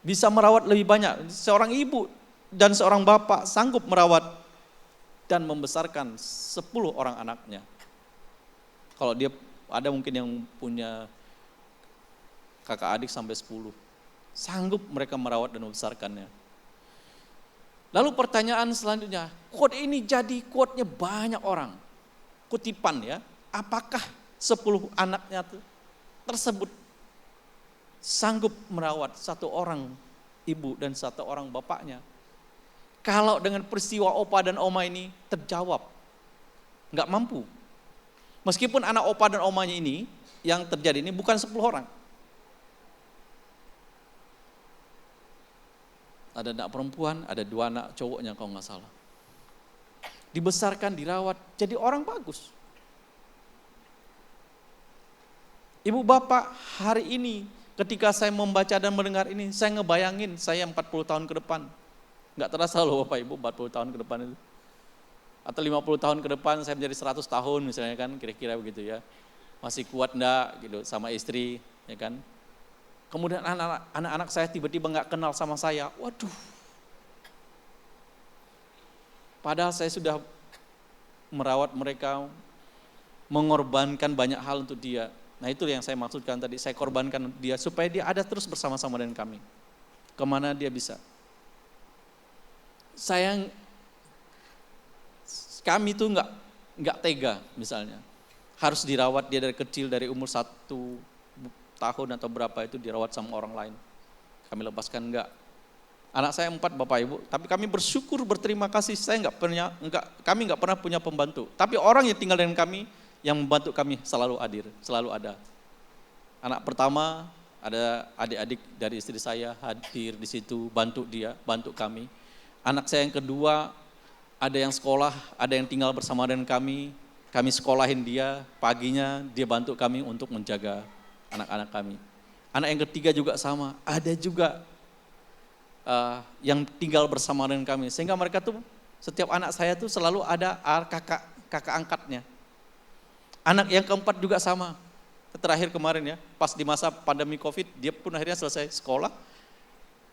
Bisa merawat lebih banyak. Seorang ibu dan seorang bapak sanggup merawat dan membesarkan 10 orang anaknya. Kalau dia ada mungkin yang punya kakak adik sampai 10. Sanggup mereka merawat dan membesarkannya. Lalu pertanyaan selanjutnya, quote ini jadi quote-nya banyak orang. Kutipan ya, apakah 10 anaknya tersebut sanggup merawat satu orang ibu dan satu orang bapaknya? Kalau dengan peristiwa opa dan oma ini terjawab, nggak mampu. Meskipun anak opa dan omanya ini yang terjadi ini bukan 10 orang. Ada anak perempuan, ada 2 anak cowoknya kalau nggak salah. Dibesarkan, dirawat, jadi orang bagus. Ibu bapak, hari ini ketika saya membaca dan mendengar ini, saya ngebayangin saya 40 tahun ke depan. Nggak terasa loh bapak ibu 40 tahun ke depan itu. Atau 50 tahun ke depan saya menjadi 100 tahun misalnya kan, kira-kira begitu ya. Masih kuat enggak gitu sama istri, ya kan. Kemudian anak-anak saya tiba-tiba nggak kenal sama saya, waduh. Padahal saya sudah merawat mereka, mengorbankan banyak hal untuk dia. Nah itu yang saya maksudkan tadi, saya korbankan dia supaya dia ada terus bersama-sama dengan kami. Kemana dia bisa. Kami tuh nggak tega misalnya. Harus dirawat dia dari kecil, dari umur 1 tahun atau berapa itu dirawat sama orang lain. Kami lepaskan enggak. Anak saya 4 bapak ibu, tapi kami bersyukur berterima kasih. Kami nggak pernah punya pembantu. Tapi orang yang tinggal dengan kami, yang membantu kami selalu hadir, selalu ada. Anak pertama ada adik-adik dari istri saya hadir di situ, bantu dia, bantu kami. Anak saya yang kedua ada yang sekolah, ada yang tinggal bersama dengan kami sekolahin dia, paginya dia bantu kami untuk menjaga anak-anak kami. Anak yang ketiga juga sama, ada juga yang tinggal bersama dengan kami. Sehingga mereka tuh, setiap anak saya tuh selalu ada kakak angkatnya. Anak yang keempat juga sama. Terakhir kemarin ya, pas di masa pandemi Covid, dia pun akhirnya selesai sekolah.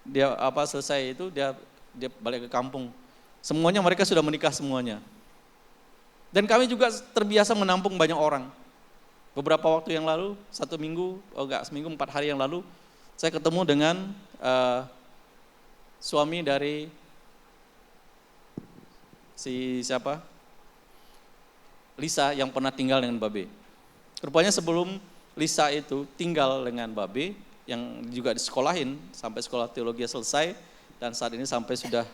Dia selesai itu dia balik ke kampung. Semuanya mereka sudah menikah semuanya. Dan kami juga terbiasa menampung banyak orang. Beberapa waktu yang lalu, 1 minggu, seminggu 4 hari yang lalu, saya ketemu dengan suami dari Lisa yang pernah tinggal dengan Babe. Rupanya sebelum Lisa itu tinggal dengan Babe, yang juga disekolahin sampai sekolah teologi selesai, dan saat ini sampai sudah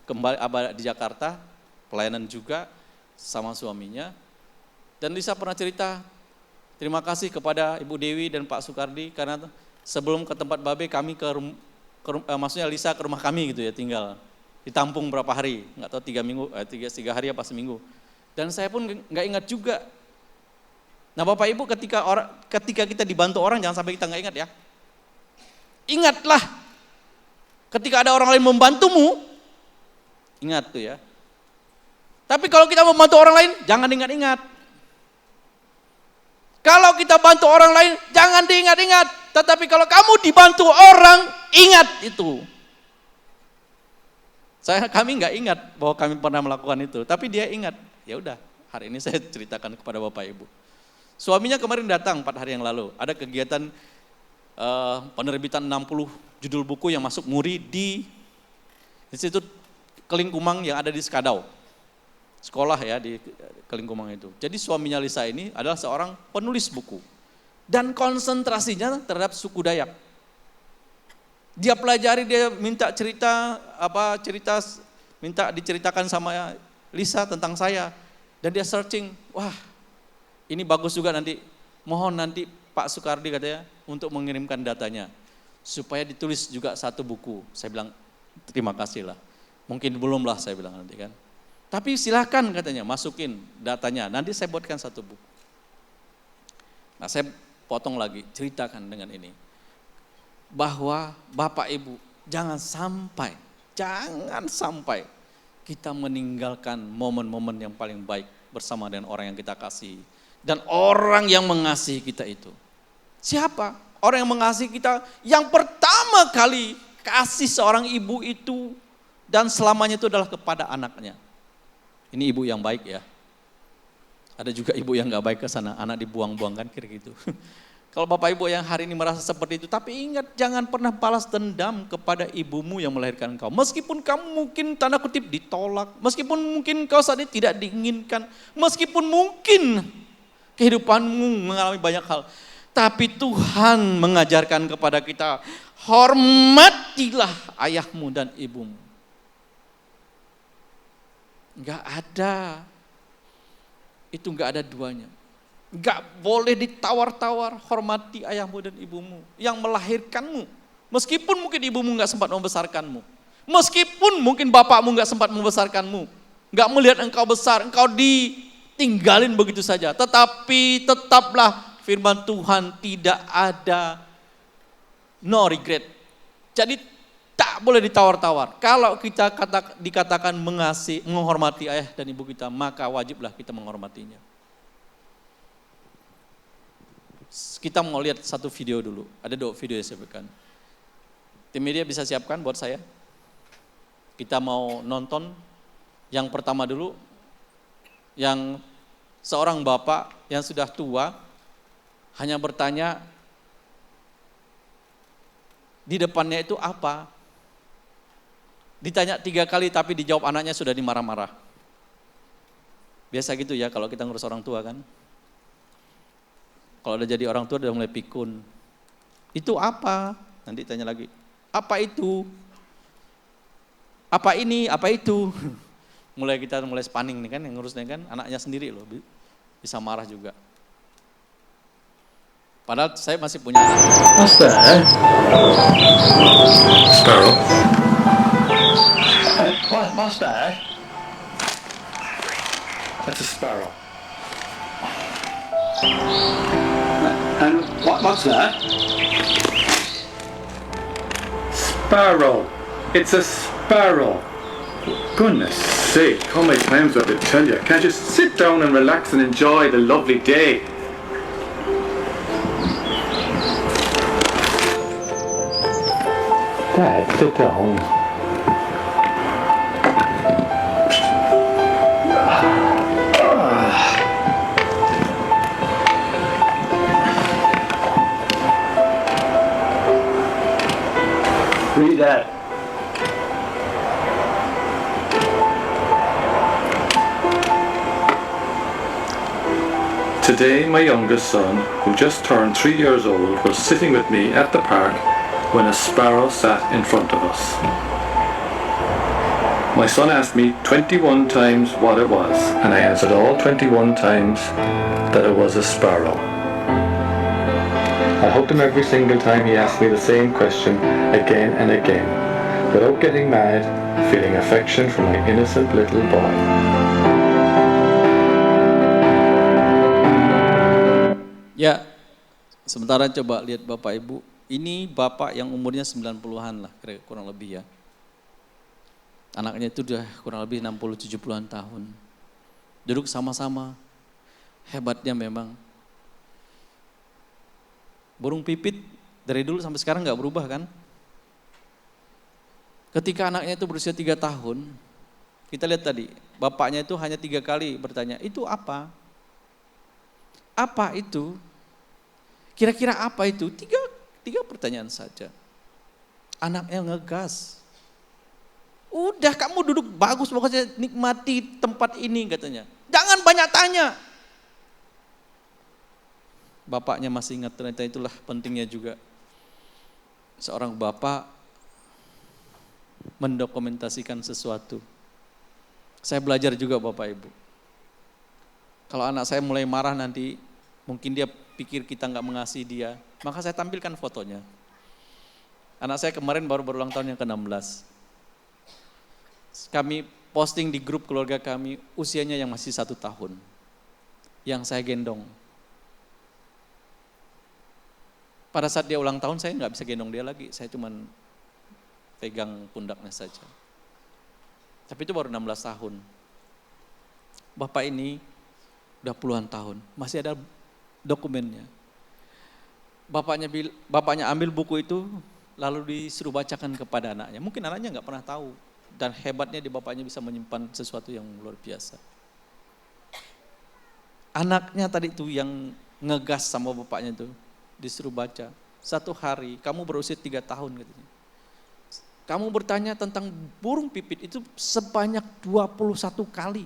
kembali di Jakarta, pelayanan juga sama suaminya. Dan Lisa pernah cerita, terima kasih kepada Ibu Dewi dan Pak Sukardi karena sebelum ke tempat Babe kami maksudnya Lisa ke rumah kami gitu ya, tinggal ditampung berapa hari, nggak tahu 3 minggu, 3 hari apa seminggu. Dan saya pun nggak ingat juga. Nah Bapak Ibu, ketika kita dibantu orang jangan sampai kita nggak ingat ya. Ingatlah, ketika ada orang lain membantumu, ingat tuh ya. Tapi kalau kita membantu orang lain, jangan ingat-ingat. Kalau kita bantu orang lain, jangan diingat-ingat. Tetapi kalau kamu dibantu orang, ingat itu. Kami nggak ingat bahwa kami pernah melakukan itu, tapi dia ingat. Ya udah, hari ini saya ceritakan kepada Bapak Ibu. Suaminya kemarin datang 4 hari yang lalu. Ada kegiatan penerbitan 60 judul buku yang masuk MURI di Institut Kelingkumang yang ada di Skadau. Sekolah ya di Kelingkumang itu. Jadi suaminya Lisa ini adalah seorang penulis buku. Dan konsentrasinya terhadap suku Dayak. Dia pelajari, dia minta minta diceritakan sama Lisa tentang saya. Dan dia searching, wah ini bagus juga nanti. Mohon nanti Pak Sukardi katanya untuk mengirimkan datanya. Supaya ditulis juga 1 buku. Saya bilang terima kasih lah. Mungkin belum lah saya bilang nanti kan. Tapi silakan katanya masukin datanya, nanti saya buatkan 1 buku. Nah saya potong lagi, ceritakan dengan ini. Bahwa Bapak Ibu jangan sampai kita meninggalkan momen-momen yang paling baik bersama dengan orang yang kita kasih. Dan orang yang mengasihi kita itu. Siapa? Orang yang mengasihi kita yang pertama kali kasih seorang ibu itu dan selamanya itu adalah kepada anaknya. Ini ibu yang baik ya. Ada juga ibu yang gak baik ke sana, anak dibuang-buang kan kira gitu. Kalau bapak ibu yang hari ini merasa seperti itu, tapi ingat jangan pernah balas dendam kepada ibumu yang melahirkan kau. Meskipun kamu mungkin tanda kutip ditolak, meskipun mungkin kau saat ini tidak diinginkan, meskipun mungkin kehidupanmu mengalami banyak hal. Tapi Tuhan mengajarkan kepada kita, hormatilah ayahmu dan ibumu. Enggak ada, itu enggak ada duanya. Enggak boleh ditawar-tawar, hormati ayahmu dan ibumu yang melahirkanmu. Meskipun mungkin ibumu enggak sempat membesarkanmu. Meskipun mungkin bapakmu enggak sempat membesarkanmu. Enggak melihat engkau besar, engkau ditinggalin begitu saja. Tetapi tetaplah firman Tuhan tidak ada no regret. Jadi tak boleh ditawar-tawar. Kalau kita dikatakan mengasihi, menghormati ayah dan ibu kita, maka wajiblah kita menghormatinya. Kita mau lihat satu video dulu. Ada 2 video yang saya berikan. Tim media bisa siapkan buat saya. Kita mau nonton yang pertama dulu. Yang seorang bapak yang sudah tua hanya bertanya di depannya itu apa? Ditanya 3 kali tapi dijawab anaknya sudah dimarah-marah. Biasa gitu ya kalau kita ngurus orang tua kan. Kalau udah jadi orang tua udah mulai pikun. Itu apa? Nanti tanya lagi. Apa itu? Apa ini? Apa itu? Kita mulai spanning nih kan yang ngurusnya kan anaknya sendiri loh. Bisa marah juga. Padahal saya masih punya anak. What's that? Sparrow. What's that? That's a sparrow. And what's that? Sparrow. It's a sparrow. Goodness sake, how many times do I have to tell you? Can't you sit down and relax and enjoy the lovely day? Dad, sit down. Read that. Today, my youngest son, who just turned 3 years old, was sitting with me at the park when a sparrow sat in front of us. My son asked me 21 times what it was, and I answered all 21 times that it was a sparrow. I hugged him every single time he asked me the same question again and again, without getting mad, feeling affection from my innocent little boy. Ya, sementara coba lihat Bapak Ibu, ini bapak yang umurnya 90-an lah, kurang lebih ya. Anaknya itu udah kurang lebih 60-70-an tahun. Duduk sama-sama, hebatnya memang. Burung pipit dari dulu sampai sekarang gak berubah kan. Ketika anaknya itu berusia 3 tahun, kita lihat tadi, bapaknya itu hanya 3 kali bertanya, itu apa? Apa itu? Kira-kira apa itu? Tiga pertanyaan saja. Anaknya ngegas. Udah kamu duduk bagus, pokoknya nikmati tempat ini katanya. Jangan banyak tanya. Bapaknya masih ingat, ternyata itulah pentingnya juga. Seorang bapak mendokumentasikan sesuatu. Saya belajar juga Bapak Ibu. Kalau anak saya mulai marah nanti, mungkin dia pikir kita nggak mengasihi dia, maka saya tampilkan fotonya. Anak saya kemarin baru berulang tahun yang ke-16. Kami posting di grup keluarga kami, usianya yang masih 1 tahun. Yang saya gendong. Pada saat dia ulang tahun, saya nggak bisa gendong dia lagi, saya cuma pegang pundaknya saja. Tapi itu baru 16 tahun. Bapak ini udah puluhan tahun, masih ada dokumennya. Bapaknya ambil buku itu, lalu disuruh bacakan kepada anaknya. Mungkin anaknya nggak pernah tahu. Dan hebatnya di bapaknya bisa menyimpan sesuatu yang luar biasa. Anaknya tadi itu yang ngegas sama bapaknya itu, disuruh baca. Satu hari, kamu berusia 3 tahun katanya. Kamu bertanya tentang burung pipit itu sebanyak 21 kali.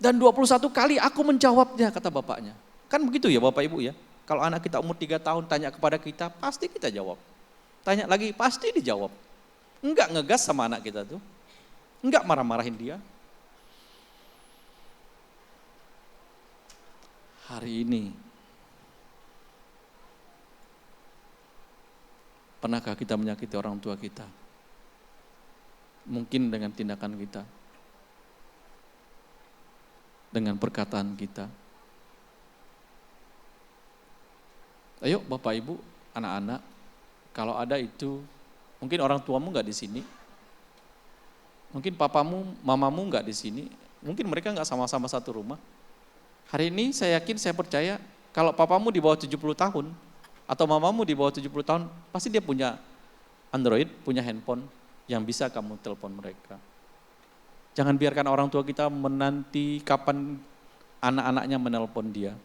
Dan 21 kali aku menjawabnya, kata bapaknya. Kan begitu ya Bapak Ibu ya. Kalau anak kita umur 3 tahun tanya kepada kita, pasti kita jawab. Tanya lagi, pasti dijawab. Enggak ngegas sama anak kita tuh. Enggak marah-marahin dia. Hari ini, pernahkah kita menyakiti orang tua kita? Mungkin dengan tindakan kita. Dengan perkataan kita. Ayo Bapak Ibu, anak-anak, kalau ada itu, mungkin orang tuamu nggak di sini, mungkin papamu, mamamu nggak di sini, mungkin mereka nggak sama-sama satu rumah. Hari ini saya yakin, saya percaya, kalau papamu di bawah 70 tahun, atau mamamu di bawah 70 tahun, pasti dia punya Android, punya handphone, yang bisa kamu telepon mereka. Jangan biarkan orang tua kita menanti kapan anak-anaknya menelpon dia.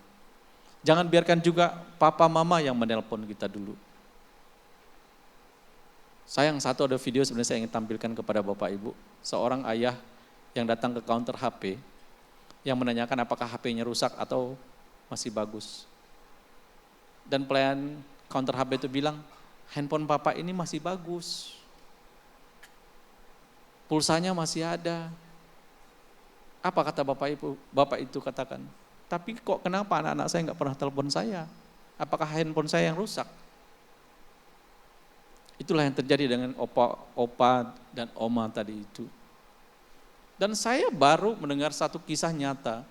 Jangan biarkan juga papa mama yang menelpon kita dulu. Sayang satu ada video sebenarnya saya ingin tampilkan kepada Bapak Ibu. Seorang ayah yang datang ke counter HP, yang menanyakan apakah HP-nya rusak atau masih bagus. Dan pelayan counter HP itu bilang, handphone papa ini masih bagus. Pulsanya masih ada. Apa kata Bapak itu katakan? Tapi kok kenapa anak-anak saya nggak pernah telepon saya? Apakah handphone saya yang rusak? Itulah yang terjadi dengan opa dan oma tadi itu. Dan saya baru mendengar satu kisah nyata.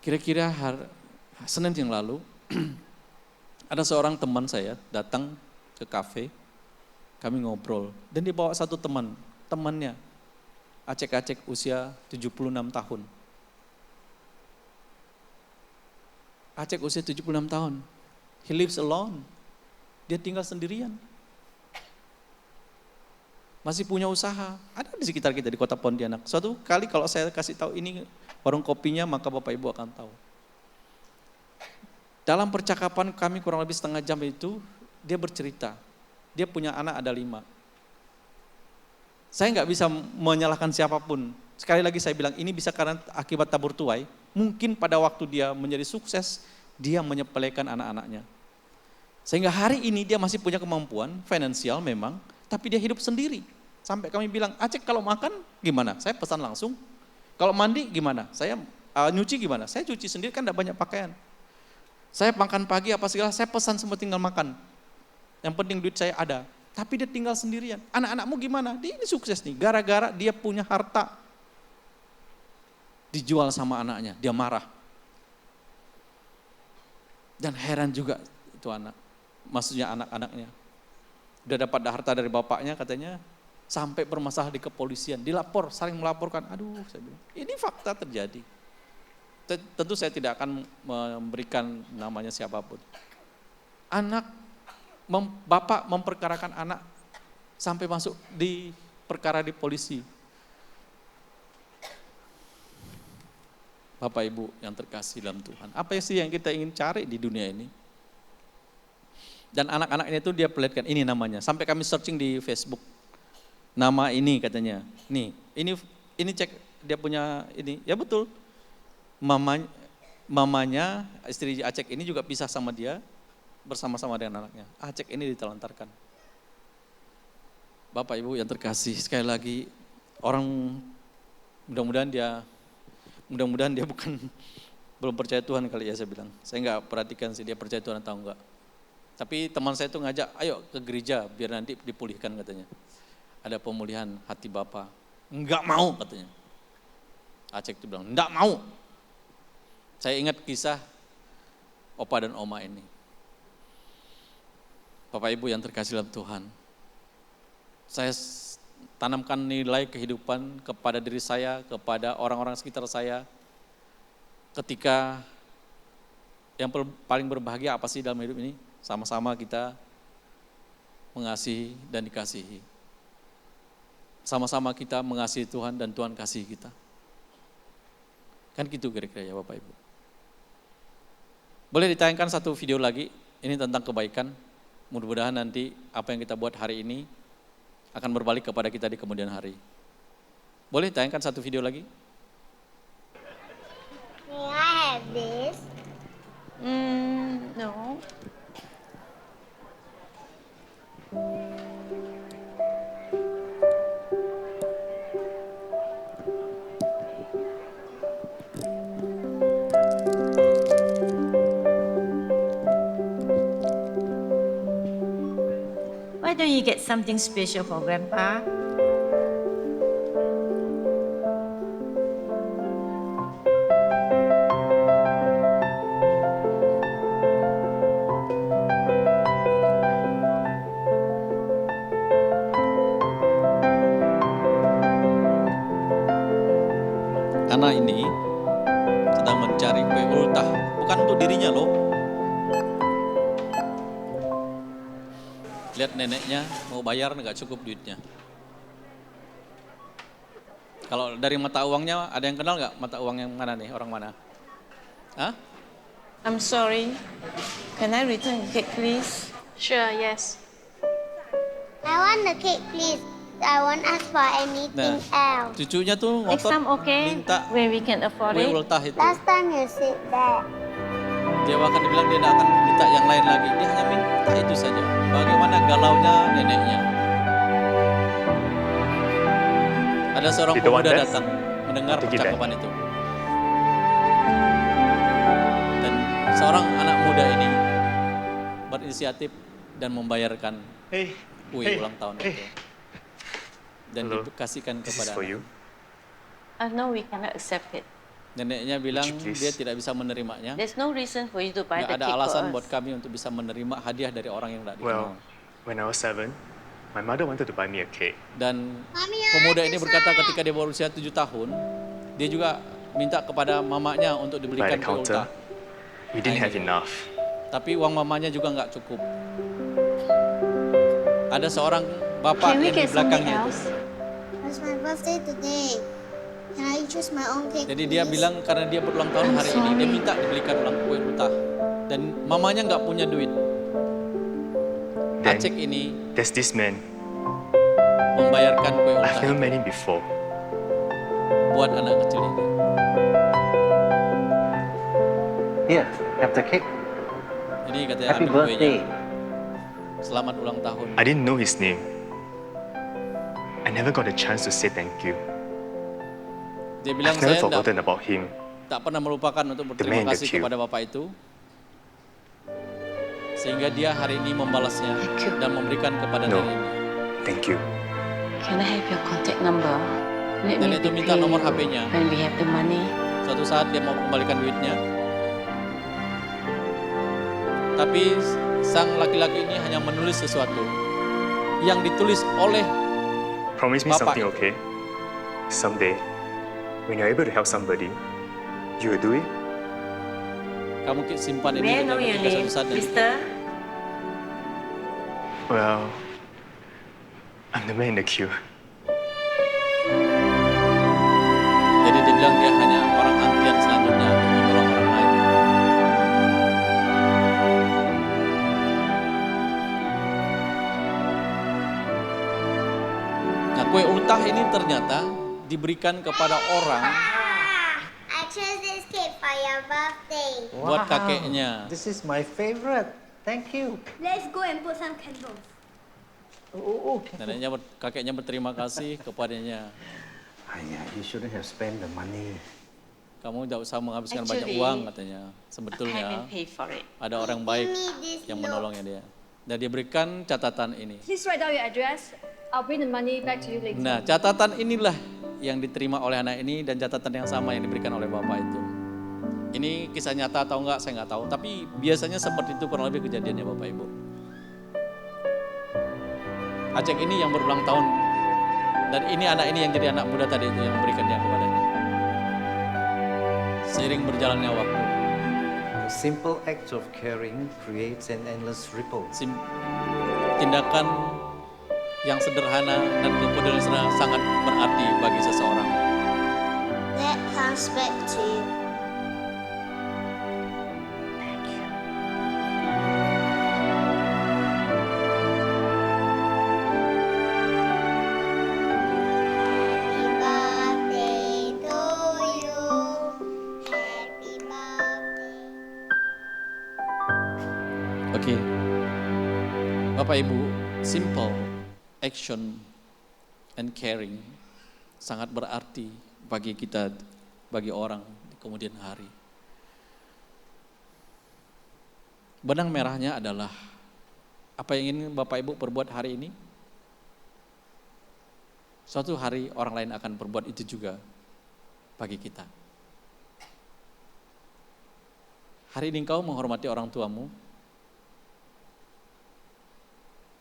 Kira-kira Senin yang lalu, ada seorang teman saya datang ke kafe, kami ngobrol. Dan dia bawa satu temannya. Acek-acek usia 76 tahun. Acek usia 76 tahun. He lives alone. Dia tinggal sendirian. Masih punya usaha. Ada di sekitar kita di kota Pontianak. Suatu kali kalau saya kasih tahu ini warung kopinya, maka Bapak Ibu akan tahu. Dalam percakapan kami kurang lebih setengah jam itu, dia bercerita. Dia punya anak ada 5. Saya nggak bisa menyalahkan siapapun. Sekali lagi saya bilang, ini bisa karena akibat tabur tuai. Mungkin pada waktu dia menjadi sukses, dia menyepelekan anak-anaknya. Sehingga hari ini dia masih punya kemampuan, finansial memang, tapi dia hidup sendiri. Sampai kami bilang, Acek kalau makan gimana? Saya pesan langsung. Kalau mandi gimana? Saya nyuci gimana? Saya cuci sendiri kan tidak banyak pakaian. Saya makan pagi apa segala, saya pesan semua tinggal makan. Yang penting duit saya ada. Tapi dia tinggal sendirian. Anak-anakmu gimana? Dia ini sukses nih. Gara-gara dia punya harta. Dijual sama anaknya. Dia marah. Dan heran juga itu anak. Maksudnya anak-anaknya. Udah dapat harta dari bapaknya katanya. Sampai bermasalah di kepolisian. Dilapor, saling melaporkan. Aduh, saya bilang. Ini fakta terjadi. Tentu saya tidak akan memberikan namanya siapapun. Bapak memperkarakan anak sampai masuk di perkara di polisi. Bapak Ibu yang terkasih dalam Tuhan, apa sih yang kita ingin cari di dunia ini? Dan anak-anaknya itu dia perlihatkan, ini namanya. Sampai kami searching di Facebook, nama ini katanya. Nih, ini cek dia punya ini, ya betul. Mamanya, istri Acek ini juga pisah sama dia. Bersama-sama dengan anaknya. Acek ini ditelantarkan. Bapak Ibu yang terkasih, sekali lagi orang mudah-mudahan dia bukan belum percaya Tuhan kali ya saya bilang. Saya nggak perhatikan sih dia percaya Tuhan atau enggak. Tapi teman saya itu ngajak, ayo ke gereja biar nanti dipulihkan katanya. Ada pemulihan hati Bapak. Enggak mau katanya. Acek itu bilang, enggak mau. Saya ingat kisah opa dan oma ini. Bapak Ibu yang terkasih dalam Tuhan, saya tanamkan nilai kehidupan kepada diri saya, kepada orang-orang sekitar saya, ketika yang paling berbahagia apa sih dalam hidup ini? Sama-sama kita mengasihi dan dikasihi. Sama-sama kita mengasihi Tuhan dan Tuhan kasih kita. Kan gitu kira-kira ya Bapak Ibu. Boleh ditayangkan satu video lagi, ini tentang kebaikan. Mudah-mudahan nanti apa yang kita buat hari ini akan berbalik kepada kita di kemudian hari. Boleh tayangkan satu video lagi? May I have this? No. Why don't you get something special for Grandpa? Anak ini sedang mencari kue ultah, bukan untuk dirinya loh. Lihat neneknya mau bayar nggak cukup duitnya. Kalau dari mata uangnya ada yang kenal nggak mata uang yang mana nih, orang mana? Hah? I'm sorry. Can I return the cake, please? Sure, yes. I want the cake, please. I won't ask for anything else. Cucunya tuh Next ngotot time, okay? minta When we can afford kue it. ultah itu. Last time you said that. Dia akan dibilang dia tidak akan minta yang lain lagi. Dia hanya minta itu saja. Bagaimana galaunya neneknya. Ada seorang You don't want pemuda that? datang mendengar Take it percakapan itu. Dan seorang anak muda ini berinisiatif dan membayarkan Hey, kue hey, ulang tahun hey. itu. Dan Hello. dikasihkan This is kepada for anak. you. No, we cannot accept it. Neneknya bilang Would you please? dia tidak bisa menerimanya. There's no reason for you to buy Nggak the ada cake alasan for buat us. kami untuk bisa menerima hadiah dari orang yang tidak dikenal. Well, when I was 7, my mother wanted to buy me a cake. Dan Mommy, pemuda ini berkata ketika dia berusia 7 tahun, dia juga minta kepada mamanya untuk By dibelikan the kue ultah. counter, we didn't Nah, have ini. enough. Tapi uang mamanya juga nggak cukup. Ada seorang bapak Can we yang di get something belakangnya itu. else? It's my birthday today. Can I choose my own cake, Jadi dia please? bilang karena dia berulang tahun I'm hari ini, dia sorry. minta dibelikan ulang kue ultah. Dan mamanya nggak punya duit. Then Acek ini there's this man. membayarkan kue ultah I've never itu met him before. buat anak kecil ini. Here, have the cake. Jadi katanya Happy ambil birthday. kuenya. Selamat ulang tahun. I didn't know his name. I never got a chance to say thank you. Dia bilang I've never saya forgotten about him. tak pernah melupakan untuk man berterima in the kasih queue. kepada bapak itu. Sehingga dia hari ini membalasnya Thank you. dan memberikan kepada No. nenek ini. Thank you. Can I have your contact number? Let me Nenek itu minta repay nomor you HP-nya. when we have the money. Suatu saat dia mau kembalikan duitnya. Tapi sang laki-laki ini hanya menulis sesuatu yang ditulis oleh Promise me Bapak something, itu. okay? Someday, when you're able to help somebody, you will do it. kamu simpan ini May I know your ketika name, suatu saat nanti. mister? Well, I'm the man in the queue. Jadi dia bilang dia hanya orang antrian selanjutnya untuk menolong orang lain. Nah, kue ultah ini ternyata diberikan kepada orang I chose this cake for your birthday. buat kakeknya. This is my favorite. Thank you. Let's go and put some candles. Okay. Kakeknya berterima kasih kepadanya. You shouldn't have spent the money. Kamu tidak usah menghabiskan banyak Actually, uang katanya. I Sebetulnya haven't paid for it. ada orang baik Give me this yang note. menolongnya dia. Dan dia berikan catatan ini. Please write down your address. I'll bring the money back to you later. Nah, catatan inilah yang diterima oleh anak ini dan catatan yang sama yang diberikan oleh bapak itu. Ini kisah nyata atau enggak, saya nggak tahu. Tapi biasanya seperti itu kurang lebih kejadiannya Bapak Ibu. Aceh ini yang berulang tahun. Dan ini anak ini yang jadi anak muda tadi itu yang memberikannya kepadanya. Seiring berjalannya waktu. A simple act of caring creates an endless ripple. Tindakan yang sederhana dan kepedulian sangat berarti bagi seseorang. That comes back to you. Happy birthday to you. Happy birthday. Oke. Bapak Ibu, simple action and caring sangat berarti bagi kita, bagi orang di kemudian hari. Benang merahnya adalah apa yang ingin Bapak Ibu perbuat hari ini? Suatu hari orang lain akan berbuat itu juga bagi kita. Hari ini engkau menghormati orang tuamu,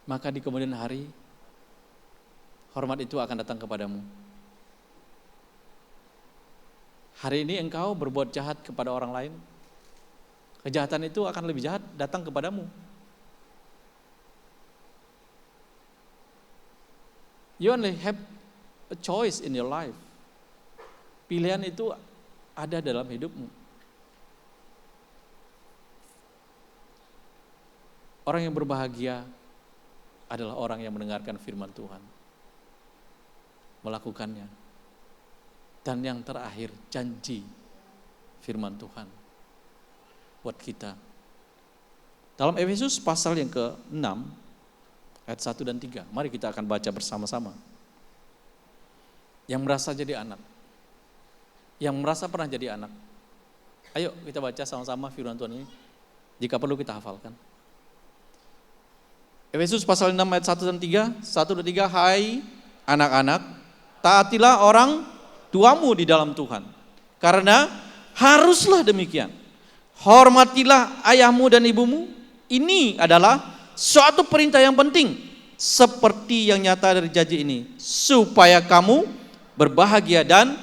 maka di kemudian hari hormat itu akan datang kepadamu. Hari ini engkau berbuat jahat kepada orang lain, kejahatan itu akan lebih jahat datang kepadamu. You only have a choice in your life. Pilihan itu ada dalam hidupmu. Orang yang berbahagia adalah orang yang mendengarkan firman Tuhan, melakukannya. Dan yang terakhir, janji firman Tuhan buat kita. Dalam Efesus pasal yang ke-6 ayat 1 dan 3. Mari kita akan baca bersama-sama. Yang merasa jadi anak, yang merasa pernah jadi anak, ayo kita baca sama-sama firman Tuhan ini. Jika perlu kita hafalkan. Efesus pasal 6 ayat 1 dan 3. 1 dan 3. Hai anak-anak, taatilah orang tuamu di dalam Tuhan. Karena haruslah demikian. Hormatilah ayahmu dan ibumu. Ini adalah suatu perintah yang penting, seperti yang nyata dari janji ini, supaya kamu berbahagia dan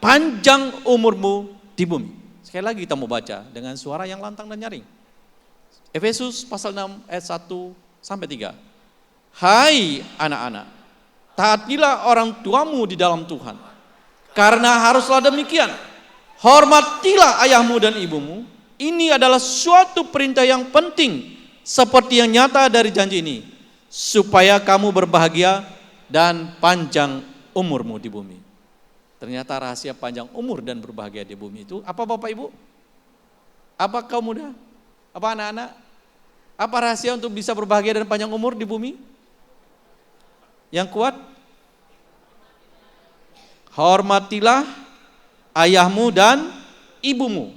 panjang umurmu di bumi. Sekali lagi kita mau baca dengan suara yang lantang dan nyaring. Efesus pasal 6 ayat 1 sampai 3. Hai anak-anak, taatilah orang tuamu di dalam Tuhan. Karena haruslah demikian. Hormatilah ayahmu dan ibumu. Ini adalah suatu perintah yang penting, seperti yang nyata dari janji ini, supaya kamu berbahagia dan panjang umurmu di bumi. Ternyata rahasia panjang umur dan berbahagia di bumi itu apa Bapak Ibu? Apa kaum muda? Apa anak-anak? Apa rahasia untuk bisa berbahagia dan panjang umur di bumi? Yang kuat? Hormatilah ayahmu dan ibumu.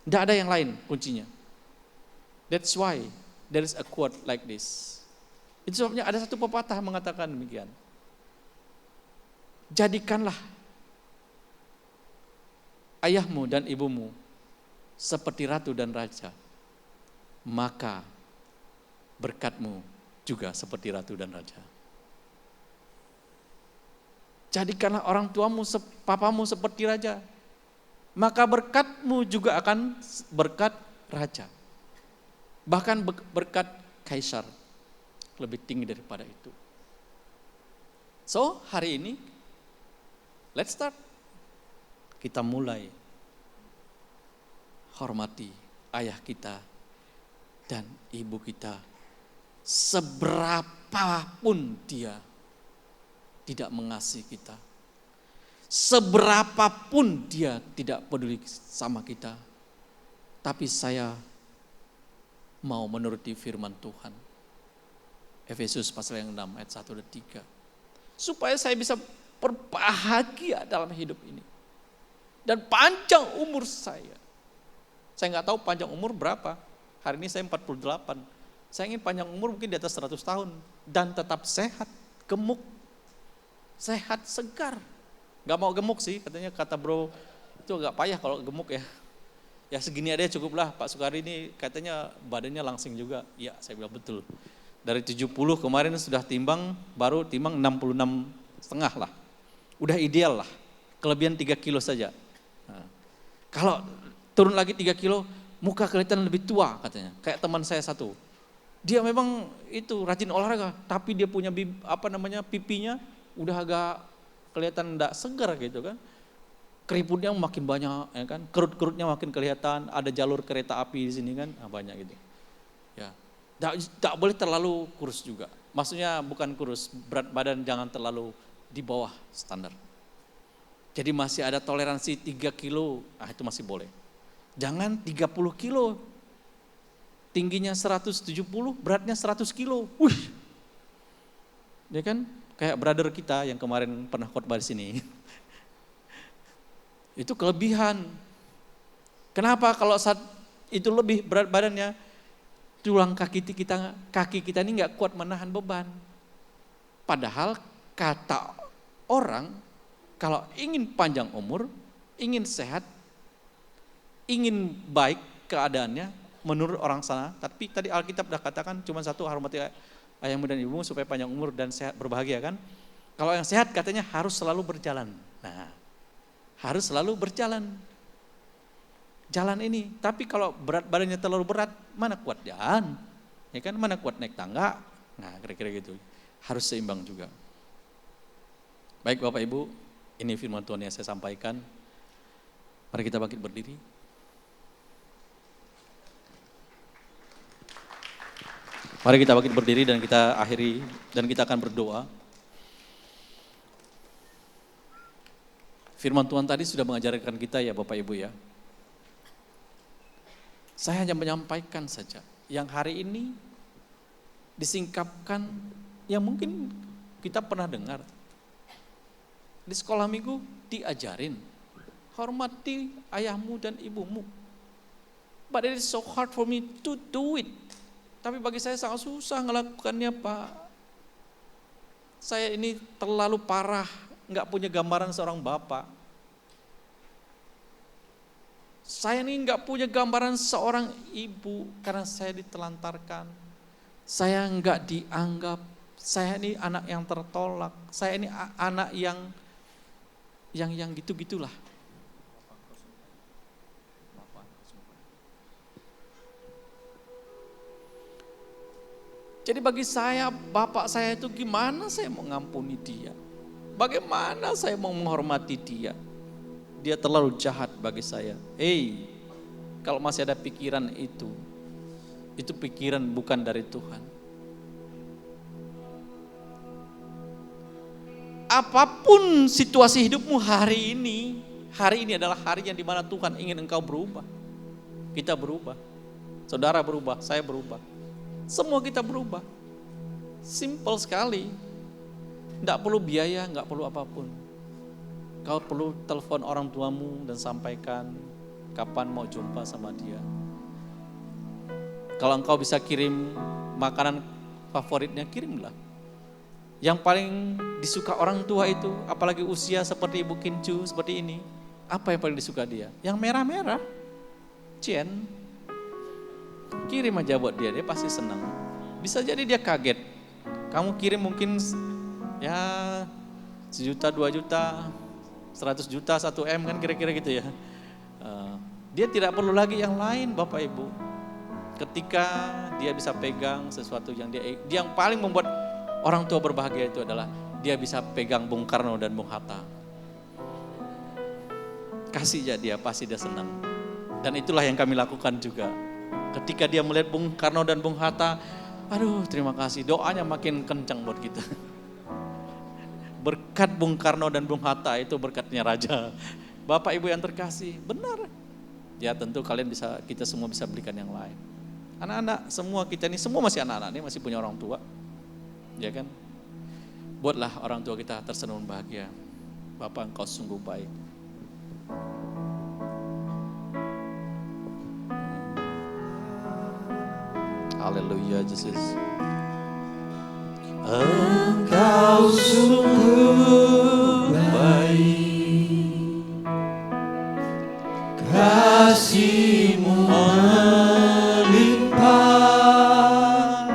Tidak ada yang lain kuncinya. That's why there is a quote like this. Itu sebabnya ada satu pepatah mengatakan demikian. Jadikanlah ayahmu dan ibumu seperti ratu dan raja, maka berkatmu juga seperti ratu dan raja. Jadikanlah orang tuamu, papamu seperti raja, maka berkatmu juga akan berkat raja. Bahkan berkat kaisar lebih tinggi daripada itu. So, hari ini, let's start. Kita mulai hormati ayah kita dan ibu kita. Seberapapun dia tidak mengasihi kita, seberapapun dia tidak peduli sama kita, tapi saya mau menuruti firman Tuhan. Efesus pasal yang 6 ayat 1 dan 3. Supaya saya bisa berbahagia dalam hidup ini. Dan panjang umur saya. Saya nggak tahu panjang umur berapa. Hari ini saya 48. Saya ingin panjang umur mungkin di atas 100 tahun. Dan tetap sehat, gemuk. Sehat, segar. Gak mau gemuk sih, katanya kata bro, itu agak payah kalau gemuk ya. Ya segini aja cukup lah, Pak Sukari ini katanya badannya langsing juga. Ya saya bilang betul. Dari 70 kemarin sudah timbang, baru timbang 66,5 lah. Udah ideal lah, kelebihan 3 kilo saja. Nah, kalau turun lagi 3 kilo, muka kelihatan lebih tua katanya. Kayak teman saya satu. Dia memang itu rajin olahraga, tapi dia punya pipinya udah agak kelihatan enggak segar gitu kan. Keriputnya makin banyak ya kan, kerut-kerutnya makin kelihatan, ada jalur kereta api di sini kan, banyak gitu. Ya. Enggak boleh terlalu kurus juga. Maksudnya bukan kurus, berat badan jangan terlalu di bawah standar. Jadi masih ada toleransi 3 kilo, itu masih boleh. Jangan 30 kilo, tingginya 170, beratnya 100 kilo. Wih, ya kan? Kayak brother kita yang kemarin pernah khotbah di sini. Itu kelebihan. Kenapa? Kalau saat itu lebih berat badannya, tulang kaki kita ini nggak kuat menahan beban. Padahal kata orang, kalau ingin panjang umur, ingin sehat, ingin baik keadaannya, menurut orang sana, tapi tadi Alkitab sudah katakan cuma satu, hormati ayahmu dan ibumu supaya panjang umur dan sehat berbahagia kan. Kalau yang sehat katanya harus selalu berjalan. Nah, harus selalu berjalan. Jalan ini, tapi kalau berat badannya terlalu berat, mana kuat jalan? Ya kan, mana kuat naik tangga? Nah, kira-kira gitu. Harus seimbang juga. Baik Bapak Ibu, ini firman Tuhan yang saya sampaikan. Mari kita bangkit berdiri. Mari kita bangkit berdiri dan kita akhiri dan kita akan berdoa. Firman Tuhan tadi sudah mengajarkan kita ya Bapak Ibu ya. Saya hanya menyampaikan saja yang hari ini disingkapkan yang mungkin kita pernah dengar. Di sekolah minggu diajarin, hormati ayahmu dan ibumu. But it is so hard for me to do it. Tapi bagi saya sangat susah melakukannya Pak. Saya ini terlalu parah, nggak punya gambaran seorang bapak. Saya ini nggak punya gambaran seorang ibu karena saya ditelantarkan. Saya nggak dianggap. Saya ini anak yang tertolak. Saya ini anak yang gitu-gitulah. Jadi bagi saya, bapak saya itu gimana saya mau ngampuni dia? Bagaimana saya mau menghormati dia? Dia terlalu jahat bagi saya. Kalau masih ada pikiran itu pikiran bukan dari Tuhan. Apapun situasi hidupmu hari ini adalah hari yang dimana Tuhan ingin engkau berubah. Kita berubah, saudara berubah, saya berubah. Semua kita berubah. Simple sekali. Tidak perlu biaya, nggak perlu apapun. Kau perlu telepon orang tuamu dan sampaikan kapan mau jumpa sama dia. Kalau engkau bisa kirim makanan favoritnya, kirimlah. Yang paling disuka orang tua itu, apalagi usia seperti Ibu Kincu seperti ini, apa yang paling disuka dia? Yang merah-merah, Cien. Kirim aja buat dia pasti senang. Bisa jadi dia kaget. Kamu kirim mungkin ya 1 juta, 2 juta, 100 juta, 1 M kan kira-kira gitu ya. Dia tidak perlu lagi yang lain Bapak Ibu. Ketika dia bisa pegang sesuatu yang paling membuat orang tua berbahagia itu adalah dia bisa pegang Bung Karno dan Bung Hatta. Kasih aja dia, pasti dia senang. Dan itulah yang kami lakukan juga. Ketika dia melihat Bung Karno dan Bung Hatta, aduh terima kasih, doanya makin kencang buat kita. Berkat Bung Karno dan Bung Hatta itu berkatnya Raja. Bapak Ibu yang terkasih, benar. Ya tentu kita semua bisa belikan yang lain. Anak-anak, semua kita ini, semua masih anak-anak ini masih punya orang tua. Ya kan? Buatlah orang tua kita tersenyum bahagia. Bapak engkau sungguh baik. Haleluya Yesus. Engkau sungguh baik, kasih-Mu melimpah,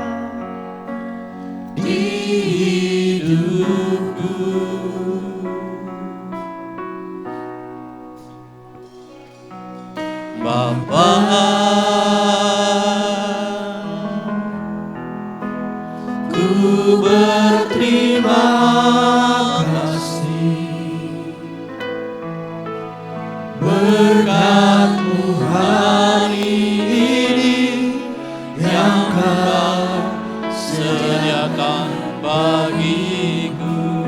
ku berterima kasih. Berkat-Mu hari ini yang Kau sediakan bagiku.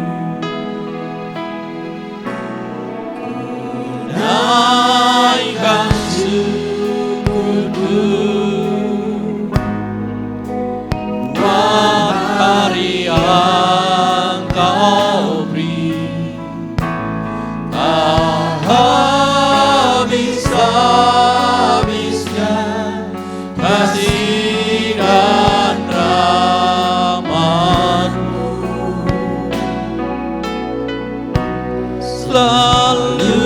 Naikkan syukurku buat hari yang Kau beri. Tak habis-habisnya kasih dan rahmat-Mu, selalu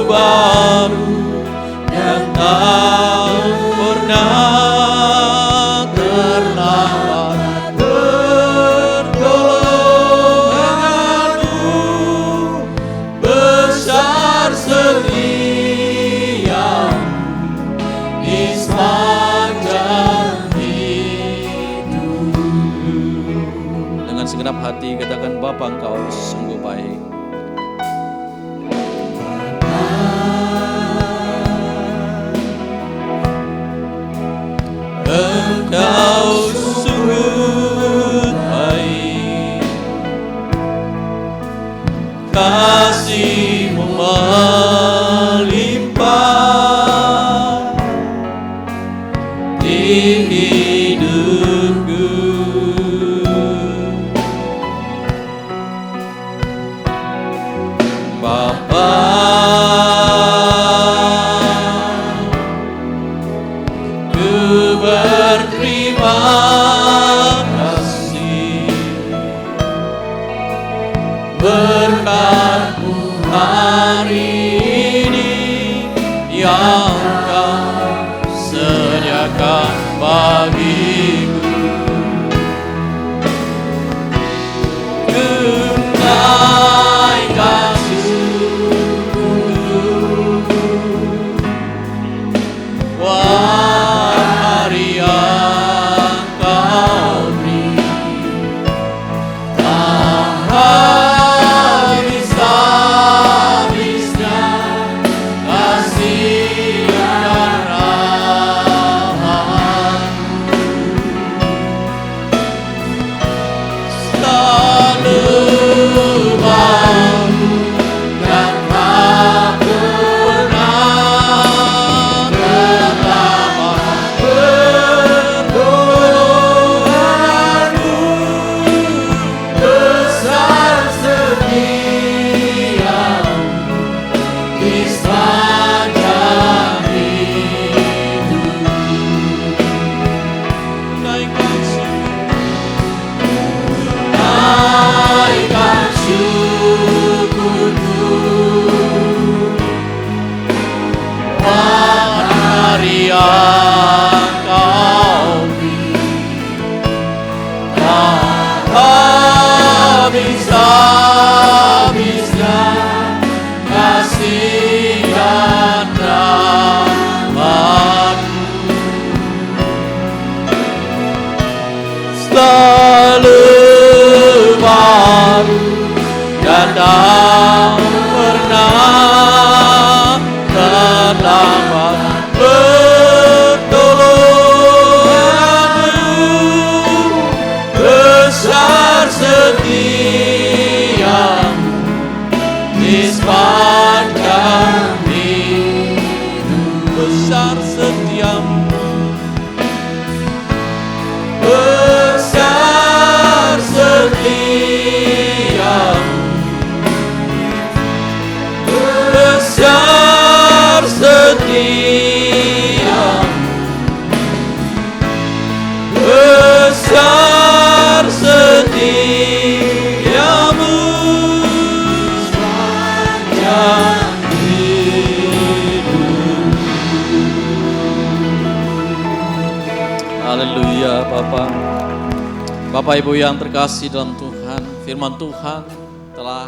baru dan tak pernah terlambat. Pertolongan-Mu besar setia di sepanjang hidupku. Dengan segenap hati katakan, Bapa, Engkau sungguh baik. Engkau sungguh baik, kasih-Mu melimpah di hidupku. Bapa, ku berterima kasih. Berkat-Mu hari ini yang Kau sediakan bagiku. Ku naikkan syukurku buat hari yang Kau beri. Tak habis-habisnya kasih dan rahmat-Mu, selalu baru dan tak pernah terlambat. Pertolongan-Mu besar setia di sepanjang hidupku. Naikkan syukurku buat hari yang Kau beri. Tak habis-habisnya kasih dan rahmat-Mu, selalu baru dan tak pernah terlambat. Pertolongan-Mu besar setia di sepanjang hidup. Besar setia-Mu, besar setia-Mu, besar setia-Mu, besar setia-Mu sepanjang hidup. Haleluya. Bapak Ibu yang terkasih dalam Tuhan, firman Tuhan telah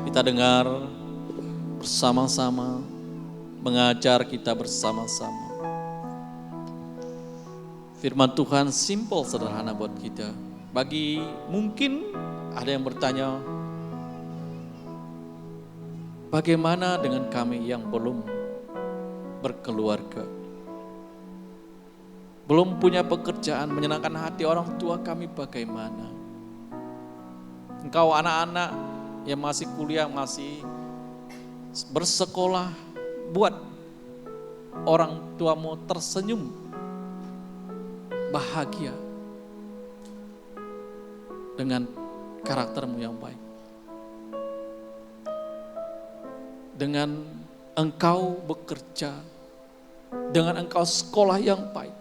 kita dengar bersama-sama, mengajar kita bersama-sama. Firman Tuhan simple, sederhana buat kita. Bagi mungkin ada yang bertanya, bagaimana dengan kami yang belum berkeluarga? Belum punya pekerjaan, menyenangkan hati orang tua kami bagaimana? Engkau anak-anak yang masih kuliah, masih bersekolah, buat orang tuamu tersenyum, bahagia dengan karaktermu yang baik. Dengan engkau bekerja, dengan engkau sekolah yang baik,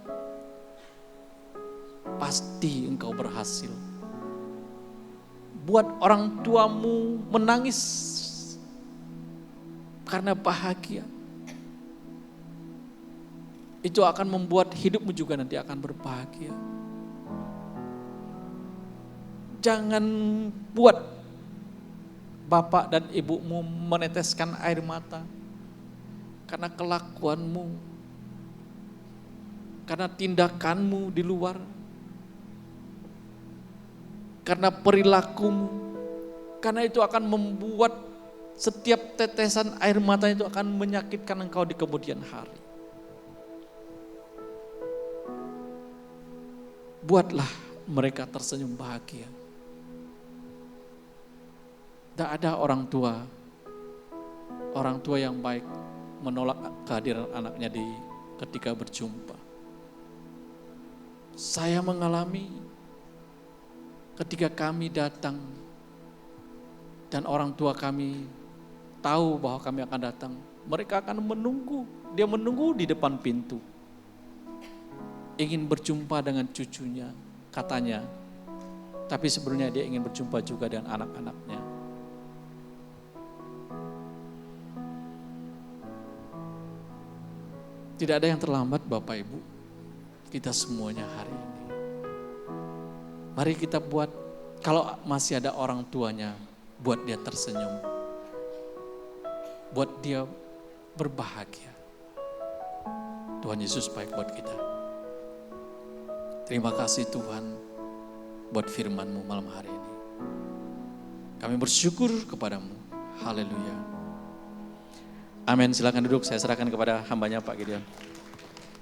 pasti engkau berhasil. Buat orang tuamu menangis karena bahagia. Itu akan membuat hidupmu juga nanti akan berbahagia. Jangan buat bapak dan ibumu meneteskan air mata karena kelakuanmu, karena tindakanmu di luar, karena perilakumu, karena itu akan membuat setiap tetesan air mata itu akan menyakitkan engkau di kemudian hari. Buatlah mereka tersenyum bahagia. Tidak ada orang tua yang baik menolak kehadiran anaknya ketika berjumpa. Saya mengalami ketika kami datang dan orang tua kami tahu bahwa kami akan datang, mereka akan menunggu. Dia menunggu di depan pintu, ingin berjumpa dengan cucunya, katanya. Tapi sebenarnya dia ingin berjumpa juga dengan anak-anaknya. Tidak ada yang terlambat Bapak Ibu, kita semuanya hari ini. Mari kita buat, kalau masih ada orang tuanya, buat dia tersenyum. Buat dia berbahagia. Tuhan Yesus baik buat kita. Terima kasih Tuhan buat firman-Mu malam hari ini. Kami bersyukur kepadamu. Haleluya. Amin. Silakan duduk, saya serahkan kepada hambanya Pak Gideon.